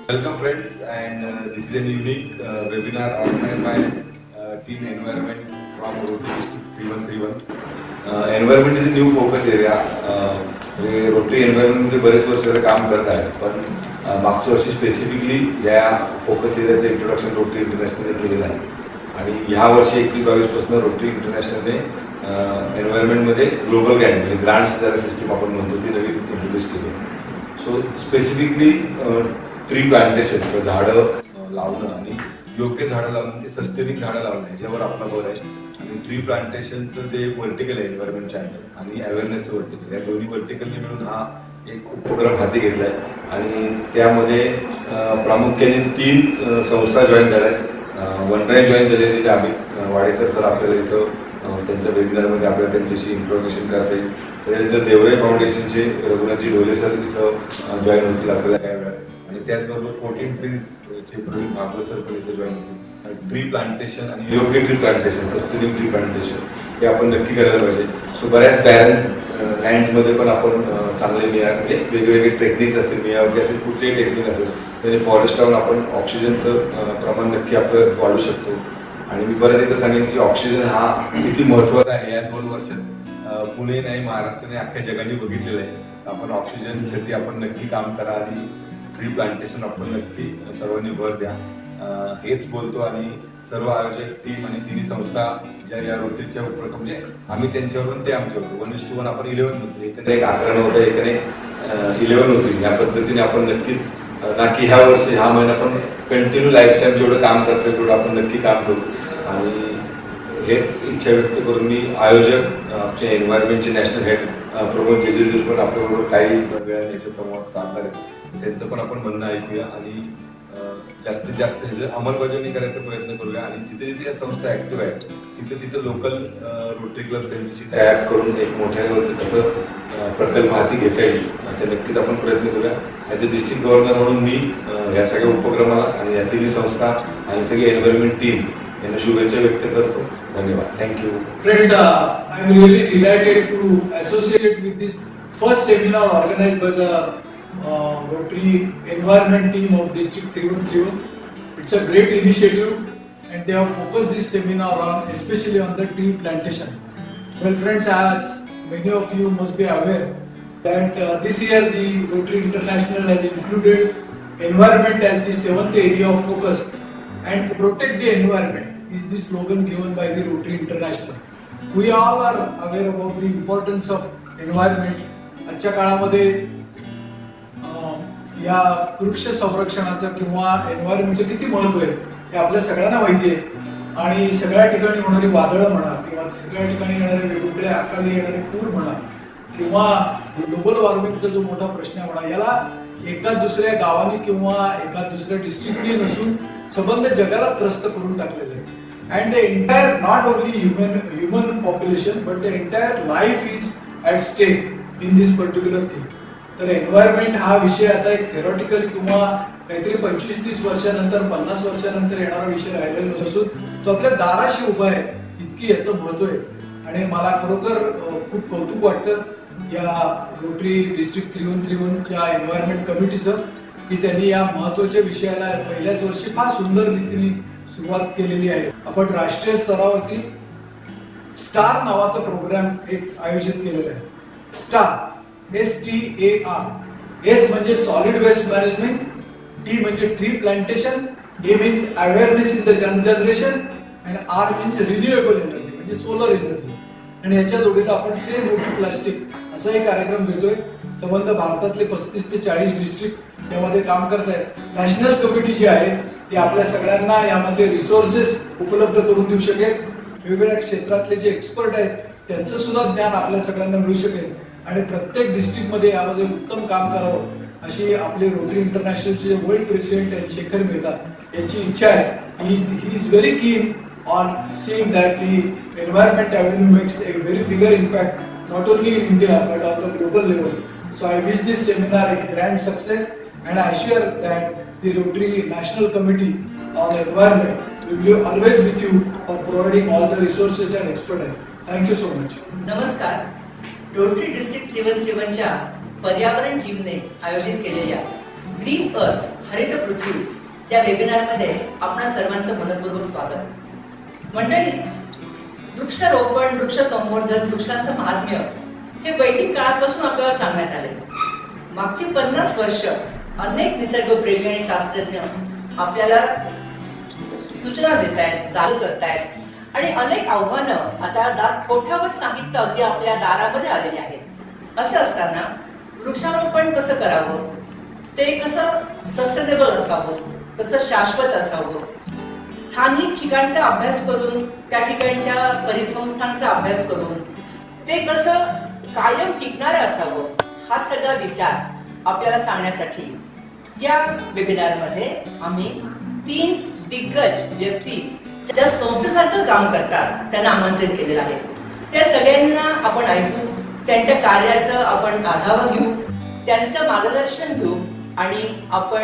Welcome friends, and this is a unique webinar organized by Team Environment from Rotary District 3131. Environment is a new focus area. Rotary Environment मध्ये बरेच वर्ष काम करत आहे, पण मागच्या वर्षी स्पेसिफिकली या फोकस एरियाचं इंट्रोडक्शन रोटरी इंटरनॅशनलने केलेलं आहे. आणि ह्या वर्षी 21-22 पासून रोटरी इंटरनॅशनलने एन्व्हायरमेंटमध्ये ग्लोबल ग्रँट म्हणजे ग्रांट्स जरा सिस्टीम आपण म्हणतो ती नवीन इंट्रोड्यूस केली. सो स्पेसिफिकली ट्री प्लांटेशन झाडं लावणं आणि योग्य झाडं लावणं, ते सस्टेनिंग झाडं लावणं याच्यावर आपला भर आहे. आणि ट्री प्लांटेशनचं जे वर्टिकल आहे एन्व्हायरमेंट चॅनल आणि अवेअरनेस वर्टिकल, या दोन्ही वर्टिकलने मिळून हा एक उपक्रम हाती घेतला आहे. आणि त्यामध्ये प्रामुख्याने 3 संस्था जॉईन झाल्या आहेत. वनराय जॉईन झाले जे आम्ही वाडेकर सर आपल्याला इथं त्यांच्या वेबिनारमध्ये आपल्याला त्यांच्याशी इंट्रोडक्शन करता येईल. त्याच्यानंतर देवराई फाउंडेशनचे रघुनाथजी ढोले सर इथं जॉईन होतील आपल्याला काही वेळा. आणि त्याचबरोबर 14 ट्रीजचे प्रवीण भागवत सर पण इथं जॉईन होतील. ट्री प्लांटेशन आणि योग्य tree plantation, sustaining tree plantation हे आपण नक्की करायला पाहिजे. सो बऱ्याच बॅरन्स लँड्समध्ये पण आपण चांगले म्हणजे वेगवेगळे टेक्निक्स असतील, मियावाकी असेल, कुठलेही टेक्निक असेल त्याने फॉरेस्ट लावून आपण ऑक्सिजनचं प्रमाण नक्की आपलं वाढवू शकतो. आणि मी परत एकदा सांगेन की ऑक्सिजन हा किती महत्त्वाचा आहे. या 2 वर्षात पुणे नाही, महाराष्ट्राने अख्ख्या जगाने बघितलेलं आहे. आपण ऑक्सिजनसाठी आपण नक्की काम करा आणि ट्री प्लांटेशन आपण नक्की सर्वांनी भर द्या हेच बोलतो. आणि सर्व आयोजक टीम आणि तिन्ही संस्था ज्या या रोटरीच्या उपक्रम म्हणजे आम्ही त्यांच्यावरून ते आमच्यावर 1:1 आपण 11 होतो, एकने 11 नव्हतं, एकने 11 होती. या पद्धतीने आपण नक्कीच ना की ह्या वर्षी हा महिना पण कंटिन्यू लाईफ टाईम जेवढं काम करतोय तेवढं आपण नक्की काम करू. आणि हेच इच्छा व्यक्त करून मी आयोजक आमचे एन्व्हायरमेंटचे नॅशनल हेड प्रमोद जेजुरी पण आपल्याबरोबर काही वेळा याच्यात संवाद साधणार आहेत. त्यांचं पण आपण म्हणणं ऐकूया आणि जास्तीत जास्त ह्याचं अंमलबजावणी करायचा प्रयत्न करूया. आणि जिथे जिथे या संस्था ऍक्टिव्ह आहेत तिथे लोकल रोटरी क्लब त्यांच्याशी तयार करून एक मोठ्या लेवलचं कसं प्रकल्प हाती घेता येईल ते नक्कीच आपण प्रयत्न करूया. ॲज अ डिस्ट्रिक्ट गव्हर्नर म्हणून मी या सगळ्या उपक्रमाला आणि या तिन्ही संस्था आणि सगळी एन्व्हायरमेंट टीम यांना शुभेच्छा व्यक्त करतो. धन्यवाद. Thank you. Friends, I am really delighted to associate with this first seminar organized by the Rotary Environment team of District 3131. It's a great initiative and they have focused this seminar on especially on the tree plantation. Well friends, as many of you must be aware that this year the Rotary International has included environment as the 7th area of focus, and protect the environment is the slogan given by the Rotary International. We all are aware about the importance of environment. आजच्या काळामध्ये या वृक्ष संरक्षणाचं किंवा एन्व्हायरमेंटचं किती महत्त्व आहे हे आपल्या सगळ्यांना माहिती आहे. आणि सगळ्या ठिकाणी होणारी वादळं म्हणा किंवा सगळ्या ठिकाणी येणारे वेगवेगळ्या आकाराने येणारे पूर म्हणा किंवा ग्लोबल वॉर्मिंगचा जो मोठा प्रश्न म्हणा, याला एका दुसऱ्या गावाने किंवा एका दुसऱ्या डिस्ट्रिक्टने नसून संबंध जगाला त्रस्त करून टाकलेलं आहे. And the entire not only human population but the entire life is at stake in this particular thing. तर एन्व्हायरमेंट हा विषय आता एक थेरॉटिकल किंवा काहीतरी 25-30 वर्षानंतर 50 वर्षानंतर येणारा विषय राहिलेला नसून तो आपल्या दाराशी उभा आहे, इतकी याचं महत्व आहे. आणि मला खरोखर खूप कौतुक वाटतं या रोटरी डिस्ट्रिक्ट 3131च्या एन्व्हायरमेंट कमिटीचं की त्यांनी या महत्वाच्या विषयाला पहिल्याच वर्षी फार सुंदर रीतीने सुरुवात केलेली आहे. आपण राष्ट्रीय स्तरावरती स्टार नावाचा प्रोग्राम एक आयोजित केलेला आहे. Star STAR. S म्हणजे सॉलिड वेस्ट मॅनेजमेंट, T म्हणजे tree plantation, A means awareness in the generation and R means renewable energy म्हणजे सोलर एनर्जी. आणि याच्या जोडीला आपण सेव्ह वॉटर प्लास्टिक असा एक कार्यक्रम घेतोय. संबंध भारतातले 35 ते 40 डिस्ट्रिक्ट यामध्ये काम करत आहेत. नॅशनल कमिटी जी आहे ती आपल्या सगळ्यांना यामध्ये रिसोर्सेस उपलब्ध करून देऊ शकेल. वेगवेगळ्या क्षेत्रातले जे एक्सपर्ट आहेत त्यांचं सुद्धा ज्ञान आपल्या सगळ्यांना मिळू शकेल आणि प्रत्येक डिस्ट्रिक्टमध्ये यामध्ये उत्तम काम करावं अशी आपले रोटरी इंटरनॅशनलचे वर्ल्ड प्रेसिडेंट आहेत शेखर मेहता यांची इच्छा आहे. ही इज व्हेरी कीन on seeing that the environment avenue makes a very bigger impact not only in India but on the global level. So I wish this seminar a grand success and I assure that the Rotary National Committee on Environment will be always with you for providing all the resources and expertise. Thank you so much. नमस्कार. Rotary district 3131च्या पर्यावरण टीमने आयोजित केलेल्या green earth हरित पृथ्वी या वेबिनारमध्ये आपणा सर्वांचं मनपूर्वक स्वागत. मंडळी, वृक्षारोपण, वृक्ष संवर्धन, वृक्षांचं महात्म्य हे वैदिक काळापासून आपल्याला सांगण्यात आले. मागची 50 वर्ष अनेक निसर्गप्रेमी आणि शास्त्रज्ञ आपल्याला सूचना देत आहेत, जागरूक करतायत आणि अनेक आव्हानं आता दार ठोठावत नाहीत तर अगदी आपल्या दारामध्ये आलेली आहेत. असं असताना वृक्षारोपण कसं करावं, ते कसं सस्टेनेबल असावं, कसं शाश्वत असावं, स्थानिक ठिकाणचा अभ्यास करून, त्या ठिकाणच्या परिसंस्थांचा अभ्यास करून ते कसं कायम टिकणारं असावं, हा सगळा विचार आपल्याला सांगण्यासाठी या वेबिनारमध्ये आम्ही 3 दिग्गज व्यक्ती ज्या संस्थेसारखं काम करतात त्यांना आमंत्रित केलेलं आहे. त्या सगळ्यांना आपण ऐकू, त्यांच्या कार्याचं आपण आढावा घेऊ, त्यांचं मार्गदर्शन घेऊ आणि आपण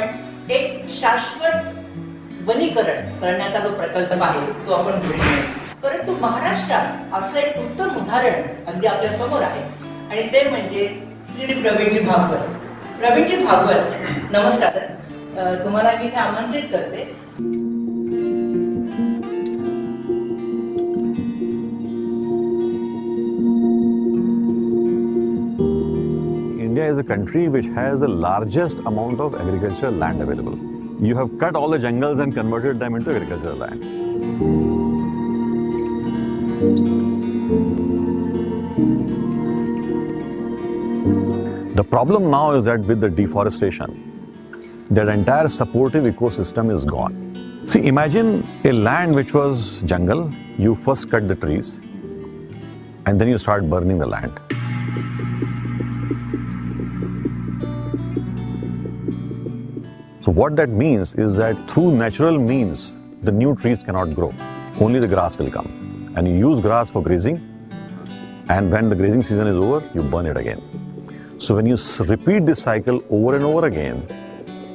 एक शाश्वत वनीकरण करण्याचा जो प्रकल्प आहे तो आपण पुढे नेऊ. परंतु महाराष्ट्रात असं एक उत्तम उदाहरण अगदी आपल्या समोर आहे आणि ते म्हणजे श्री प्रवीणजी भागवत. प्रवीणजी भागवत, नमस्कार सर. तुम्हाला मी इथे आमंत्रित करते. India is a country which has the largest amount of agricultural land available. You have cut all the jungles and converted them into agricultural land. The problem now is that with the deforestation, that entire supportive ecosystem is gone. See, imagine a land which was jungle, you first cut the trees and then you start burning the land. So what that means is that through natural means, the new trees cannot grow. Only the grass will come. And you use grass for grazing. And when the grazing season is over, you burn it again. So when you repeat this cycle over and over again,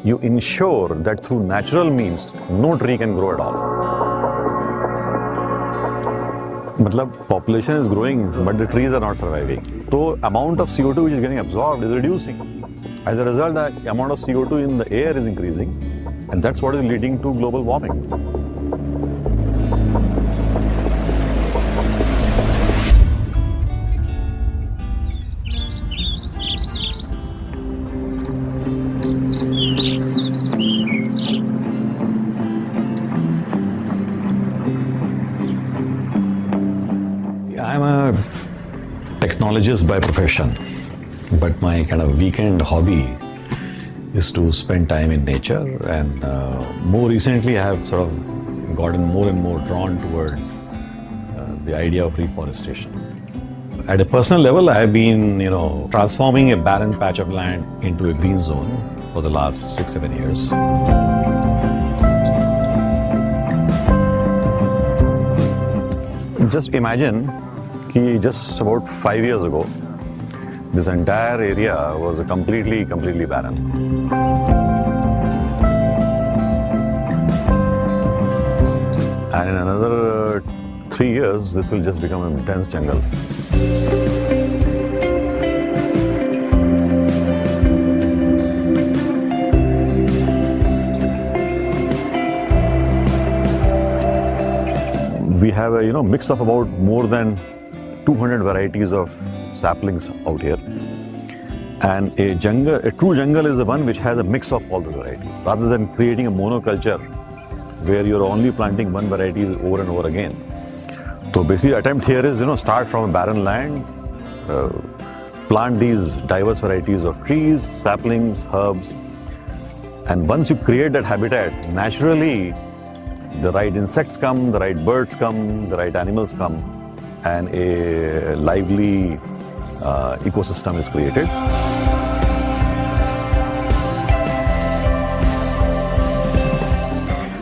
you ensure that through natural means, no tree can grow at all. Matlab, population is growing, but the trees are not surviving. So amount of CO2 which is getting absorbed is reducing. As a result, the amount of CO2 in the air is increasing, and that's what is leading to global warming. I'm a technologist by profession. But my kind of weekend hobby is to spend time in nature, and more recently I have sort of gotten more and more drawn towards the idea of reforestation. At a personal level, I have been, transforming a barren patch of land into a green zone for the last 6-7 years. Just imagine that just about 5 years ago, this entire area was completely barren. And in another 3 years, this will just become a dense jungle. We have a mix of about more than 200 varieties of saplings out here, and a true jungle is the one which has a mix of all the varieties, rather than creating a monoculture where you're only planting one variety over and over again. So basically, attempt here is start from a barren land, plant these diverse varieties of trees, saplings, herbs, and once you create that habitat, naturally the right insects come, the right birds come, the right animals come, and a lively ecosystem is created.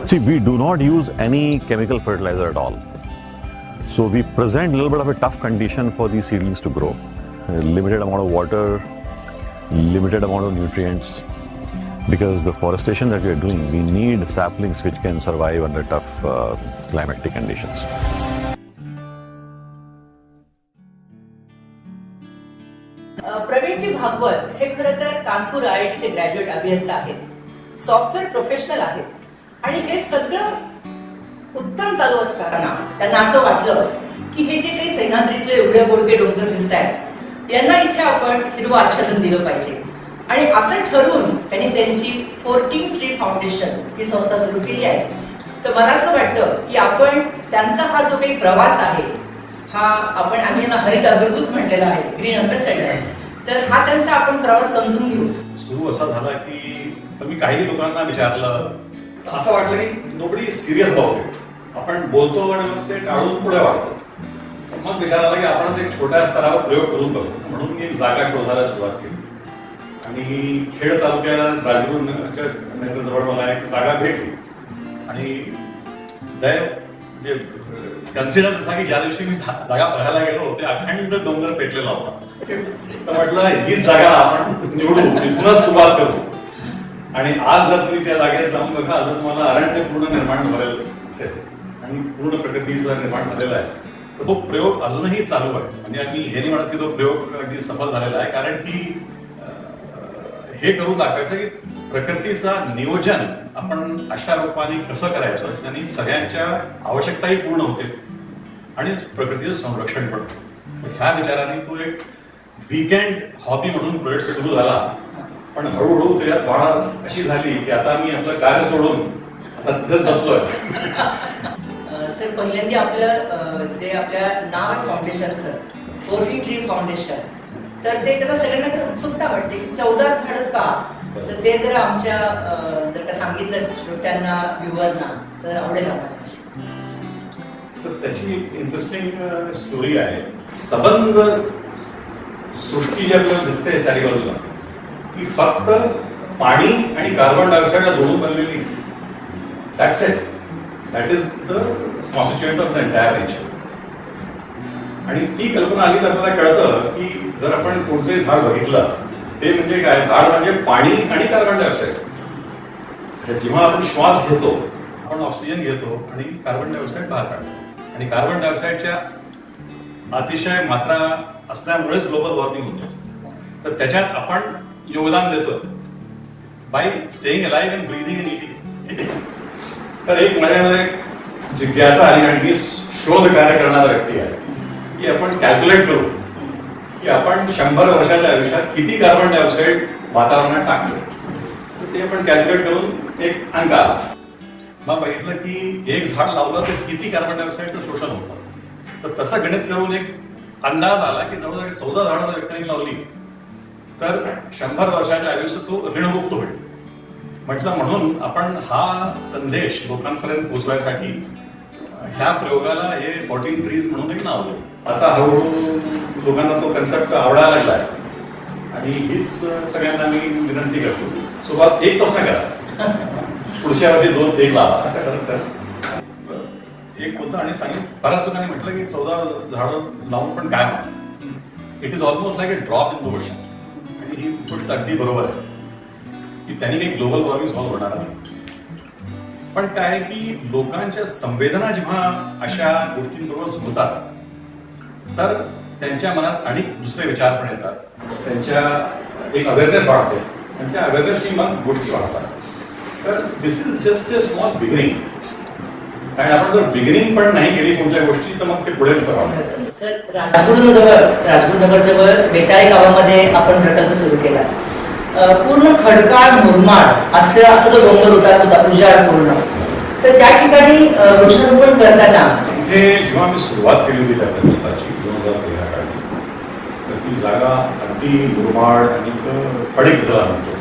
See, we do not use any chemical fertilizer at all. So we present a little bit of a tough condition for these seedlings to grow. Limited amount of water, limited amount of nutrients. Because the forestation that we are doing, we need saplings which can survive under tough climatic conditions. Pravinji Bhagwat हे खरं तर Kanpur IIT चे graduate अभियंता आहेत. Software professional आहेत आणि हे सगळं उत्तम चालू असताना त्यांना असं वाटलं की हे जे काही सह्याद्रीतले एवढे बोडके डोंगर दिसत आहेत यांना इथे आपण हिरवं आच्छादन दिलं पाहिजे. आणि असं ठरवून त्यांनी त्यांची 14 ट्री फाउंडेशन ही संस्था सुरू केली आहे. तर मला असं वाटतं की आपण त्यांचा हा जो काही प्रवास आहे हा आम्ही यांना हरित अग्रदूत म्हटलेला आहे, ग्रीन अँबॅसेडर. तर हा त्यांचा आपण प्रवास समजून घेऊ. सुरू असा झाला की तर मी काही लोकांना विचारलं तर असं वाटलं की नोबडी सिरियस अबाउट आपण बोलतो आणि मग ते टाळून पुढे वाढतो. मग विचार आला की आपणच एक छोट्या स्तरावर प्रयोग करून बघू म्हणून मी एक जागा शोधायला सुरुवात केली आणि खेड तालुक्यात राजगुरू जवळ मला एक जागा भेटली आणि म्हणजे कन्सिडर असा की ज्या दिवशी मी जागा बघायला गेलो ते अखंड डोंगर पेटलेला होता. तर म्हटलं हीच जागा आपण निवडू, इथूनच सुरुवात करू. आणि आज जर तुम्ही त्या जागेत जाऊन बघाल तर तुम्हाला अरण्य पूर्ण निर्माण झालेलं असेल आणि पूर्ण प्रकृतीचं निर्माण झालेलं आहे. तर तो प्रयोग अजूनही चालू आहे. म्हणजे आम्ही हे नाही म्हणत की तो प्रयोग अगदी सफल झालेला आहे कारण की हे करून दाखवायचं की प्रकृतीचं नियोजन आपण अशा रूपाने कसं करायचं आणि सगळ्यांच्या आवश्यकताही पूर्ण होते आणि प्रकृतीचं संरक्षण पण होतं. ह्या विचाराने तो एक वीकेंड हॉबी म्हणून प्रोजेक्ट सुरू झाला. पण हळूहळू त्याच्यात वाढ अशी झाली की आता मी आपलं कार्य सोडून आता तिथेच बसलोय. सर पहिल्यांदा आपलं जे आपल्या नाव आहे फाउंडेशनचं 14 ट्री फाउंडेशन तर ते त्याला सगळ्यांना उत्सुकता वाटते की 14 झाडं का. तर ते जर आमच्या जर का सांगितलं श्रोत्यांना व्ह्युअरना तर आवडेल आम्हाला. तर त्याची इंटरेस्टिंग स्टोरी आहे. सबंध सृष्टी जी आपल्याला दिसते चारी बाजूला ती फक्त पाणी आणि कार्बन डायऑक्साईडला जोडून बनलेली. That's it. That is the constituent of the entire nature. आणि ती कल्पना आली तर आपल्याला कळतं की जर आपण कोणतंही झाड बघितलं ते म्हणजे काय, झाड म्हणजे पाणी आणि कार्बन डायऑक्साईड. जेव्हा आपण श्वास घेतो आपण ऑक्सिजन घेतो आणि कार्बन डायऑक्साईड बाहेर काढतो आणि कार्बन डायऑक्साईडच्या अतिशय मात्रा असल्यामुळेच ग्लोबल वॉर्मिंग होत असते. तर त्याच्यात आपण योगदान देतो by staying alive and breathing and eating. तर एक माझ्यामध्ये जिज्ञासा आली आणि मी शोध कार्य करणारा व्यक्ती आहे की आपण कॅल्क्युलेट करू की आपण 100 वर्षाच्या आयुष्यात किती कार्बन डायऑक्साईड वातावरणात टाकतो. तर ते आपण कॅल्क्युलेट करून एक अंक आला. मग बघितलं की एक झाड लावलं तर किती कार्बन डायऑक्साईडचं शोषण होतं. तर तसं गणित करून एक अंदाज आला की जवळजवळ 14 झाडं जर व्यक्तीने लावली तर 100 वर्षाच्या आयुष्य तो ऋणमुक्त होईल. म्हटलं म्हणून आपण हा संदेश लोकांपर्यंत पोहोचवायसाठी ह्या प्रयोगाला हे 14 ट्रीज म्हणून एक नाव देऊ. आता हळूहळू लोकांना तो कन्सेप्ट आवडायला लागलाय आणि हीच सगळ्यांना मी विनंती करतो सुरुवात 1 पासून करा, पुढच्या वर्षी 2 1 लावा असं करत कर. एक होतं आणि सांगितलं बऱ्याच लोकांनी म्हटलं की 14 झाडं लावून पण काय होतं. It is almost like A drop in the ocean. आणि ही गोष्ट अगदी बरोबर आहे की त्यांनी काही ग्लोबल वॉर्मिंग सॉल्व्ह होणार नाही. पण काय की लोकांच्या संवेदना जेव्हा अशा गोष्टींबरोबर जुळतात तर त्यांच्या मनात अनेक दुसरे विचार पण येतात. त्यांच्या एक अवेअरनेस वाढते आणि त्या अवेअरनेसनी मग गोष्टी वाढतात. तर this is just a small beginning. आणि आपण जर बिगिनिंग पण नाही केली कोणत्या गोष्टी तर मग ते पुढे कसं वाढतं. सर राजगुरुनगर जवळ बेताळे गावामध्ये आपण प्रकल्प सुरू केला. पूर्ण खडकाळ मुरमाड असं तो डोंगर उतारत होता उजाड पूर्ण. तर त्या ठिकाणी वृक्षारोपण करताना इथे जेव्हा आम्ही सुरुवात केली होती त्या प्रकल्पाची 2013 काळी तर ती जागा अगदी मुरमाड आणि पडीक झाला म्हणतो.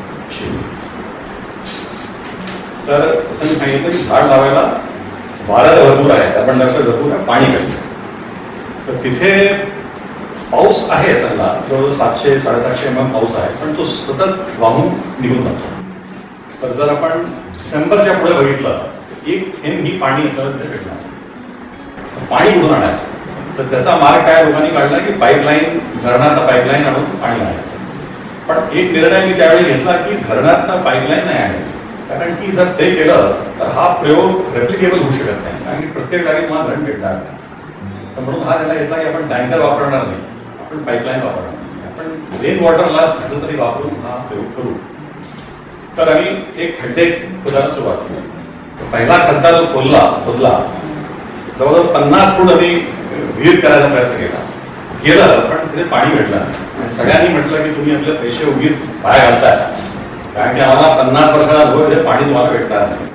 तर असं मी सांगितलं की झाड लावायला वारा भरपूर आहे, कार्बन डायऑक्साईड भरपूर आहे, पाणी कमी. तर तिथे पाऊस आहे चांगला, जवळजवळ 700-750 mm पाऊस आहे, पण तो सतत वाहून निघून जातो. तर जर आपण डिसेंबरच्या पुढे बघितलं तर एक थेंब ही पाणी भेटणार. पाणी कुठून आणायचं तर त्याचा मार्ग काय लोकांनी काढला की पाईपलाईन, धरणातनं पाईपलाईन आणून पाणी आणायचं. पण एक निर्णय मी त्यावेळी घेतला की धरणातनं पाईपलाईन नाही आणायची. कारण की जर ते केलं तर हा प्रयोग रेप्लिकेबल होऊ शकत नाही. कारण की प्रत्येक जागी मला धरण भेटणार नाही. तर म्हणून हा निर्णय घेतला की आपण टँकर वापरणार नाही, आपण पाईपलाईन वापरणार. आपण रेन वॉटर लास्ट कसं तरी वापरून हा प्रयोग करू. तर आम्ही एक खड्डे खोदायला सुरुवात केली. पहिला खड्डा जो खोदला जवळजवळ 50 फूट आम्ही विहीर करायचा प्रयत्न केलं पण तिथे पाणी भेटलं नाही. आणि सगळ्यांनी म्हटलं की तुम्ही आपले पैसे उगीच बाहेर घालताय, कारण की आम्हाला 50 वर्षाला अनुभव आहे, पाणी तुम्हाला भेटणार नाही.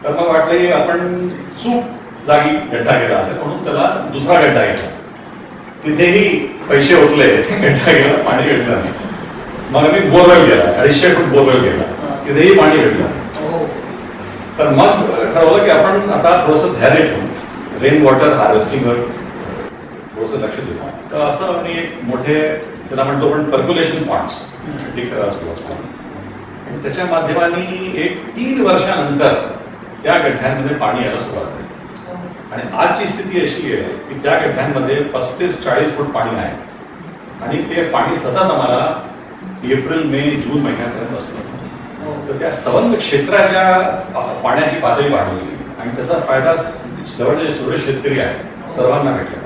तर मग वाटलं की आपण चूक जागी गड्डा केला असेल म्हणून त्याला दुसरा गड्डा घेतला. तिथेही पैसे ओतले, गड्डा गेला, पाणी भेटलं नाही. मग आम्ही बोरवेल गेला, 250 फूट बोरवेल गेला, तिथेही पाणी भेटलं. तर मग ठरवलं की आपण आता थोडंसं धैर्य ठेवून रेन वॉटर हार्वेस्टिंगवर थोडंसं लक्ष देऊ. तर असं आम्ही एक मोठे त्याला म्हणतो आपण पर्क्युलेशन पॉइंट्स करायला सुरुवात केली. आणि त्याच्या माध्यमाने एक 3 वर्षानंतर त्या गड्ड्यांमध्ये पाणी यायला सुरुवात झाली. आणि आजची स्थिती अशी आहे की त्या गड्ड्यांमध्ये 35-40 फूट पाणी आहे आणि ते पाणी सतत आम्हाला एप्रिल मे जून महिन्यापर्यंत असतं. तर त्या संबंध क्षेत्राच्या पाण्याची पातळी वाढली आणि त्याचा फायदा जवळजवळ जेवढे शेतकरी आहेत सर्वांना भेटला.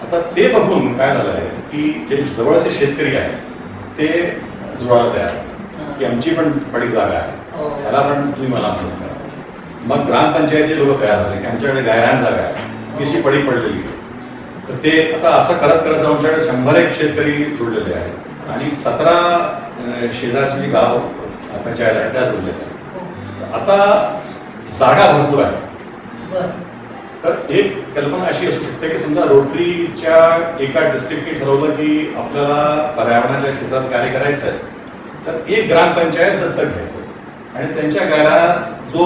आता ते बघून काय झालं आहे की जे जवळचे शेतकरी आहेत ते जुळायला तयार की आमची पण पडीक जागा आहे, त्याला पण तुम्ही मला मदत करा. मग ग्रामपंचायती लोक तयार झाले की आमच्याकडे गायरान जागा आहे, की अशी पडीक पडलेली आहे. तर ते आता असं करत करत आमच्याकडे 101 शेतकरी जुळलेले आहेत आणि 17 शेजारची जी गाव पंचायत आहे त्या जोडल्या आहेत. आता जागा भरपूर आहे. तर एक कल्पना अशी असू शकते की समजा रोटरीच्या एका डिस्ट्रिक्टने ठरवलं की आपल्याला पर्यावरणाच्या क्षेत्रात कार्य करायचं आहे, तर एक ग्रामपंचायत दत्तक घ्यायचं आणि त्यांच्या गायला जो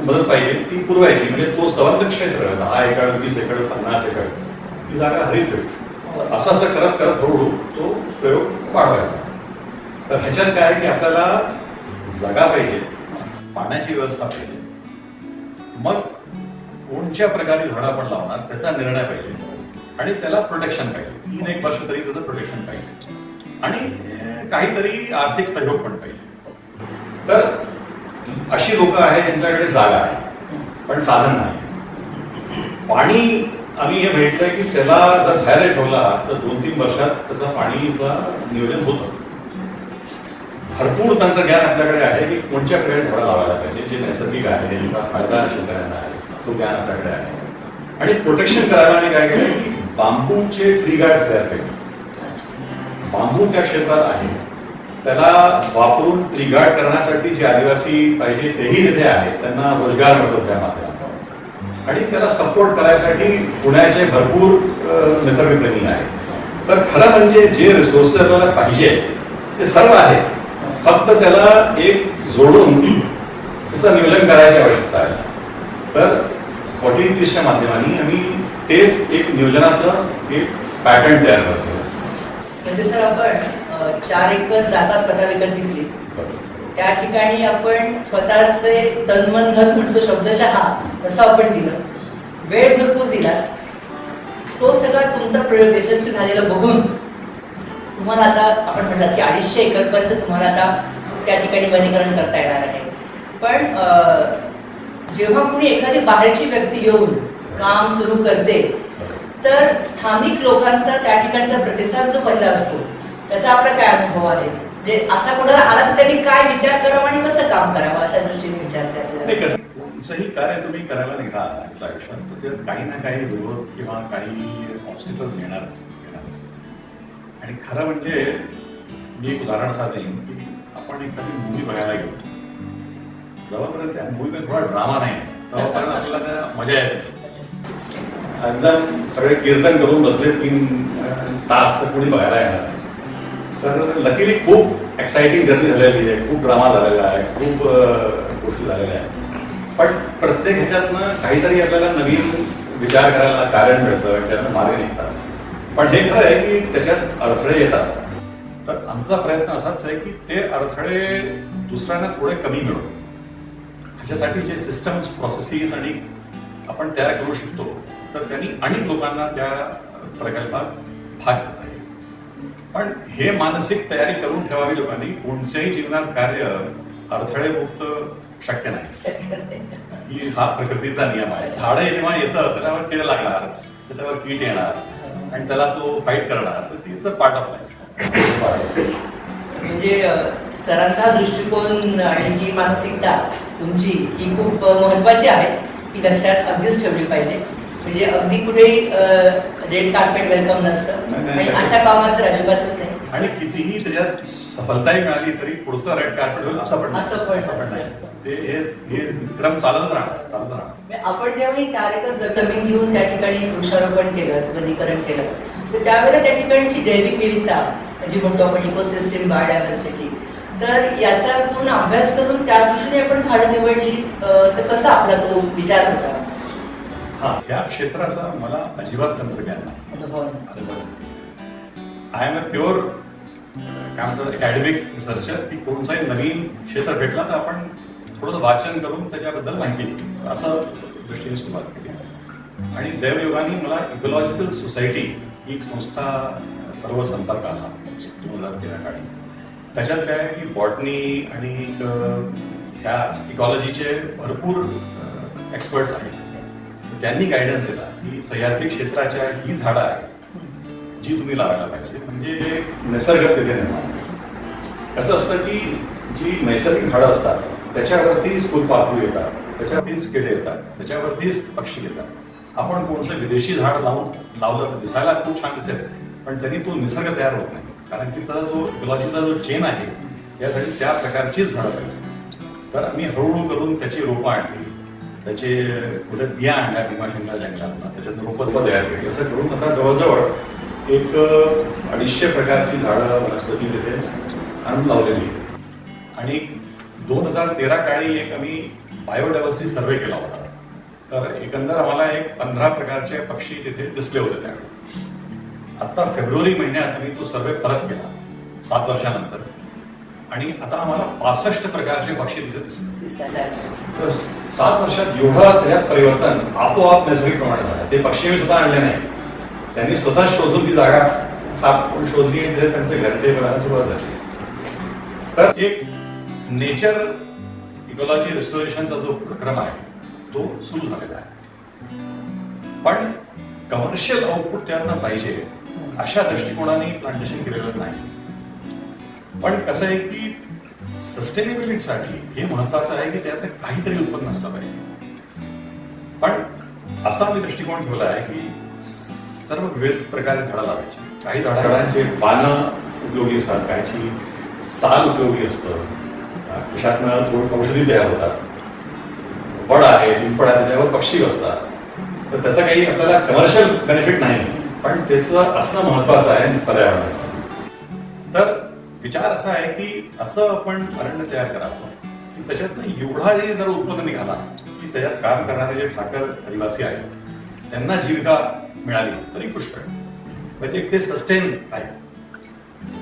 मदत पाहिजे ती पुरवायची. म्हणजे तो संबंध क्षेत्र 10 एकर 20 एकर 50 एकर ही जागा हरित होईल. असं असं करत करत हळूहळू तो प्रयोग वाढवायचा. तर ह्याच्यात काय की आपल्याला जागा पाहिजे, पाण्याची व्यवस्था पाहिजे, मग कोणत्या प्रकारे झाडं आपण लावणार त्याचा निर्णय पाहिजे आणि त्याला प्रोटेक्शन पाहिजे. 3-1 वर्ष तरी त्याचं प्रोटेक्शन पाहिजे आणि काहीतरी आर्थिक सहयोग पण पाहिजे. तर अशी लोक आहेत ज्यांच्याकडे जागा आहे पण साधन नाही. पाणी आम्ही हे भेटलंय की त्याला जर धैर्य ठेवला तर 2-3 वर्षात त्याचं पाणीचं नियोजन होतं. भरपूर तंत्रज्ञान आपल्याकडे आहे की कोणत्या प्रकारे झाडं लावायला पाहिजे, जे नैसर्गिक आहे, ज्याचा फायदा शेतकऱ्यांना आहे, तो ज्ञान आपल्याकडे आहे. आणि प्रोटेक्शन करायला आम्ही काय केलं की बांबूचे ट्री गार्ड्स तयार केले. बांबू त्या क्षेत्रात आहे, त्याला वापरून ट्री गार्ड करण्यासाठी जे आदिवासी पाहिजे तेही तिथे आहे, त्यांना रोजगार मिळतो त्या माध्यमातून. आणि त्याला सपोर्ट करायसाठी पुण्याचे भरपूर निसर्गप्रेमी आहेत. तर खरं म्हणजे जे रिसोर्सेस आपल्याला पाहिजे ते सर्व आहेत, फक्त त्याला एक जोडून त्याचं नियोजन करायची आवश्यकता आहे. तर 1430च्या माध्यमाने आम्ही तेच एक नियोजनाचं एक पॅटर्न तयार करतो. म्हणजे सर आपण 4 एकर जागा स्वतः विकत घेतली, त्या ठिकाणी आपण स्वतःचे तन्मन धन म्हणतो शब्दशः तसं आपण दिलं, वेळ भरपूर दिला. तो सगळा तुमचा प्रयोग यशस्वी झालेला बघून तुम्हाला आता आपण म्हटलं की 250 एकर पर्यंत तुम्हाला आता त्या ठिकाणी वनीकरण करता येणार आहे. पण जेव्हा कुणी एखादी बाहेरची व्यक्ती येऊन काम सुरू करते तर स्थानिक लोकांचा त्या ठिकाणचा प्रतिसाद जो पहिला असतो त्याचा आपला काय अनुभव आहे? म्हणजे असा कोणाला आला तर त्यांनी काय विचार करावा आणि कसं काम करावं अशा दृष्टीने विचारते आपल्याला. कोणतंही कार्य तुम्ही करायला निघाला आपल्या आयुष्यात तर त्यात काही ना काही विरोध किंवा काही ऑब्स्टिकल्स येणारच. आणि खरं म्हणजे मी एक उदाहरण साधेन की आपण एखादी मूवी बघायला गेलो, जवळपर्यंत त्या मूवीमध्ये थोडा ड्रामा नाही तेव्हापर्यंत आपल्याला त्या मजा येते. एकदम सगळे कीर्तन करून बसले 3 तास तर कोणी बघायला येणार. तर लकीली खूप एक्साइटिंग जर्नी झालेली आहे, खूप ड्रामा झालेला आहे, खूप गोष्टी झालेल्या आहेत. पण प्रत्येक ह्याच्यातनं काहीतरी आपल्याला नवीन विचार करायला कारण मिळतं, त्यातनं मार्ग निघतात. पण हे खरं आहे की त्याच्यात अडथळे येतात. तर आमचा प्रयत्न असाच आहे की ते अडथळे दुसऱ्यांना थोडे कमी मिळवून ह्याच्यासाठी जे सिस्टम्स प्रोसेसेस आणि आपण तयार करू शकतो तर त्यांनी अनेक लोकांना त्या प्रकल्पात भाग घेता येईल. पण हे मानसिक तयारी करून ठेवावी लोकांनी. कोणत्याही जीवनात कार्य अडथळेमुक्त शक्य नाही, ही हा प्रकृतीचा नियम आहे. झाडं जेव्हा येतं त्याच्यावर कीड लागणार, त्याच्यावर कीट येणार आणि त्याला तो फाईट करणार, तर तिचं पार्ट ऑफ लाईफ. म्हणजे सरांचा हा दृष्टिकोन आणि ही मानसिकता तुमची ही खूप महत्वाची आहे, ही लक्षात अगदीच ठेवली पाहिजे. म्हणजे अगदी कुठेही रेड कार्पेट वेलकम नसतं नाही, आणि नाही. अशा कामात तर अजिबातच नाही. आणि कितीही त्याच्यात सफलताही मिळाली तरी पुढचं रेड कार्पेट होईल असं पण नाही. असं पण असं पण नसतं. नाही. हे क्रम चालतच राहणार. म्हणजे आपण ज्यावेळी 4 एकर जमीन घेऊन त्या ठिकाणी वृक्षारोपण केलं, वनीकरण केलं, तर त्यावेळेला त्या ठिकाणची जैविक विविधता जी म्हणतो आपण इकोसिस्टम बायोडायव्हर्सिटी, तर याच्यातून अभ्यास करून त्या दृष्टीने आपण झाडं निवडली, तर कसा आपला तो विचार होता? हा, या क्षेत्राचा मला अजिबात तंत्रज्ञान नाही. अनुभव आय एम अ प्युअर काय म्हणतात अकॅडमिक रिसर्चर, की कोणताही नवीन क्षेत्र भेटला तर आपण थोडं वाचन करून त्याच्याबद्दल माहिती घेऊ, असं दृष्टीने सुरुवात केली. आणि दैवयोगाने मला इकोलॉजिकल सोसायटी ही एक संस्था बरोबर संपर्क आला 2013 काळी. त्याच्यात काय आहे की बॉटनी आणि त्या इकॉलॉजीचे भरपूर एक्सपर्ट्स आहेत. त्यांनी गायडन्स दिला की सह्याद्री क्षेत्राच्या ही झाडं आहेत जी तुम्ही लावायला पाहिजे, म्हणजे निसर्ग तिथे निर्माण होईल. कसं असतं की जी नैसर्गिक झाडं असतात त्याच्यावरतीच फुलपाखरू येतात, त्याच्यावरतीच किडे येतात, त्याच्यावरतीच पक्षी येतात. आपण कोणतं विदेशी झाड लावलं तर दिसायला खूप छान दिसेल, पण तरी तो निसर्ग तयार होत नाही, कारण की त्याचा जो इकॉलॉजीचा जो चेन आहे यासाठी त्या प्रकारचीच झाडं पाहिजे. तर आम्ही हळूहळू करून त्याची रोपं आणली, त्याचे कुठे बिया आणल्या भीमाशंकर जंगलात, त्याच्यातून रोपं तयार केली. असं करून आता जवळजवळ एक 250 प्रकारची झाडं वनस्पती तिथे आणून लावलेली आहे. आणि 2013 काळी एक आम्ही बायोडायव्हर्सिटी सर्वे केला होता. तर एकंदर आम्हाला एक 15 प्रकारचे पक्षी तिथे दिसले होते त्यावेळी. आता फेब्रुवारी महिन्यात आम्ही तो सर्वे परत केला 7 वर्षानंतर, आणि आता आम्हाला 65 प्रकारचे पक्षी तिथे दिसले. तर 7 वर्षात एवढं त्याच्यात परिवर्तन आपोआप नैसर्गिकप्रमाणे झालं. ते पक्षी सुद्धा आणले नाही, त्यांनी स्वतः शोधून ती जागा साफ शोधली आणि तिथे त्यांचे घरटे बनायला सुरुवात झाली. तर एक नेचर इकॉलॉजी रिस्टोरेशनचा जो उपक्रम आहे तो सुरू झालेला आहे. पण कमर्शियल आउटपुट त्यांना पाहिजे अशा दृष्टिकोनाने प्लांटेशन केलेलं नाही. पण कसं आहे की सस्टेनेबिलिटीसाठी हे महत्वाचं आहे की त्यात काहीतरी उत्पन्न असलं पाहिजे. पण असा मी दृष्टिकोन ठेवला आहे की सर्व विविध प्रकारे झाडं लावायची. काही झाडांचे पानं उपयोगी असतात, काहीची साल उपयोगी असतं, कशातनं थोडं औषधी तयार होतात. वड आहे, पिंपळ आहे, त्याच्यावर पक्षी असतात. तर त्याचं काही आपल्याला कमर्शियल बेनिफिट नाही, पण त्याचं असणं महत्वाचं आहे पर्यावरणाचं. तर विचार असा आहे की असं आपण अरण्य तयार करावं की त्याच्यातनं एवढा जर उत्पन्न निघाला की त्याच्यात काम करणारे जे ठाकर आदिवासी आहेत त्यांना जीविका मिळाली तरी पुष्कळ, म्हणजे ते सस्टेन आहे.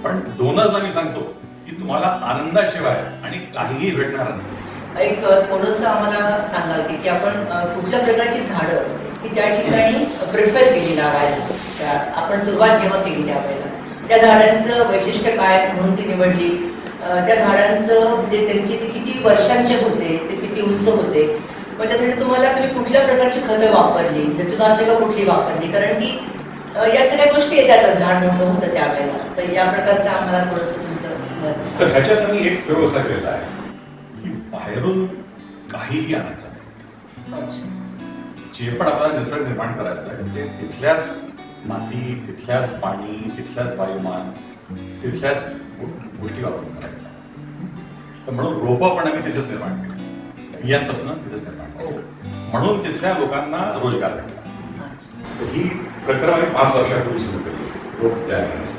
पण दोनच आम्ही सांगतो की तुम्हाला आनंदाशिवाय आणि काहीही भेटणार नाही. एक थोडंसं आम्हाला सांगाल की आपण कुठल्या प्रकारची झाडं की त्या ठिकाणी प्रिफर केली लावायला, आपण सुरुवात जेव्हा केली त्यावेळेला त्या झाडांचं वैशिष्ट्य काय म्हणून ती निवडली, त्या झाडांचं म्हणजे त्यांचे ते किती वर्षांचे होते, ते किती उंच होते, मग त्यासाठी तुम्ही कुठल्या प्रकारची खतं वापरली, जंतुनाशकं कुठली वापरली, कारण की या सगळ्या गोष्टी येतात झाड मोठं होतं त्यावेळेला. तर या प्रकारचं आम्हाला थोडंसं तुमचं मत. तर ह्याच्यात आम्ही एक व्यवस्था केलेला आहे की बाहेरून काहीही आणायचं नाही. जे पण आपल्याला निसर्ग निर्माण करायचं आहे ते तिथल्याच माती, तिथल्याच पाणी, तिथल्याच वायुमान, तिथल्याच गोष्टी वापरून करायचं. तर म्हणून रोपं पण आम्ही तिथेच निर्माण केली, बियांपासून तिथेच निर्माण केली, म्हणून तिथल्या लोकांना रोजगार भेटला. ही प्रक्रिया आम्ही 5 वर्षापूर्वी सुरू केली रोप तयार करण्याची.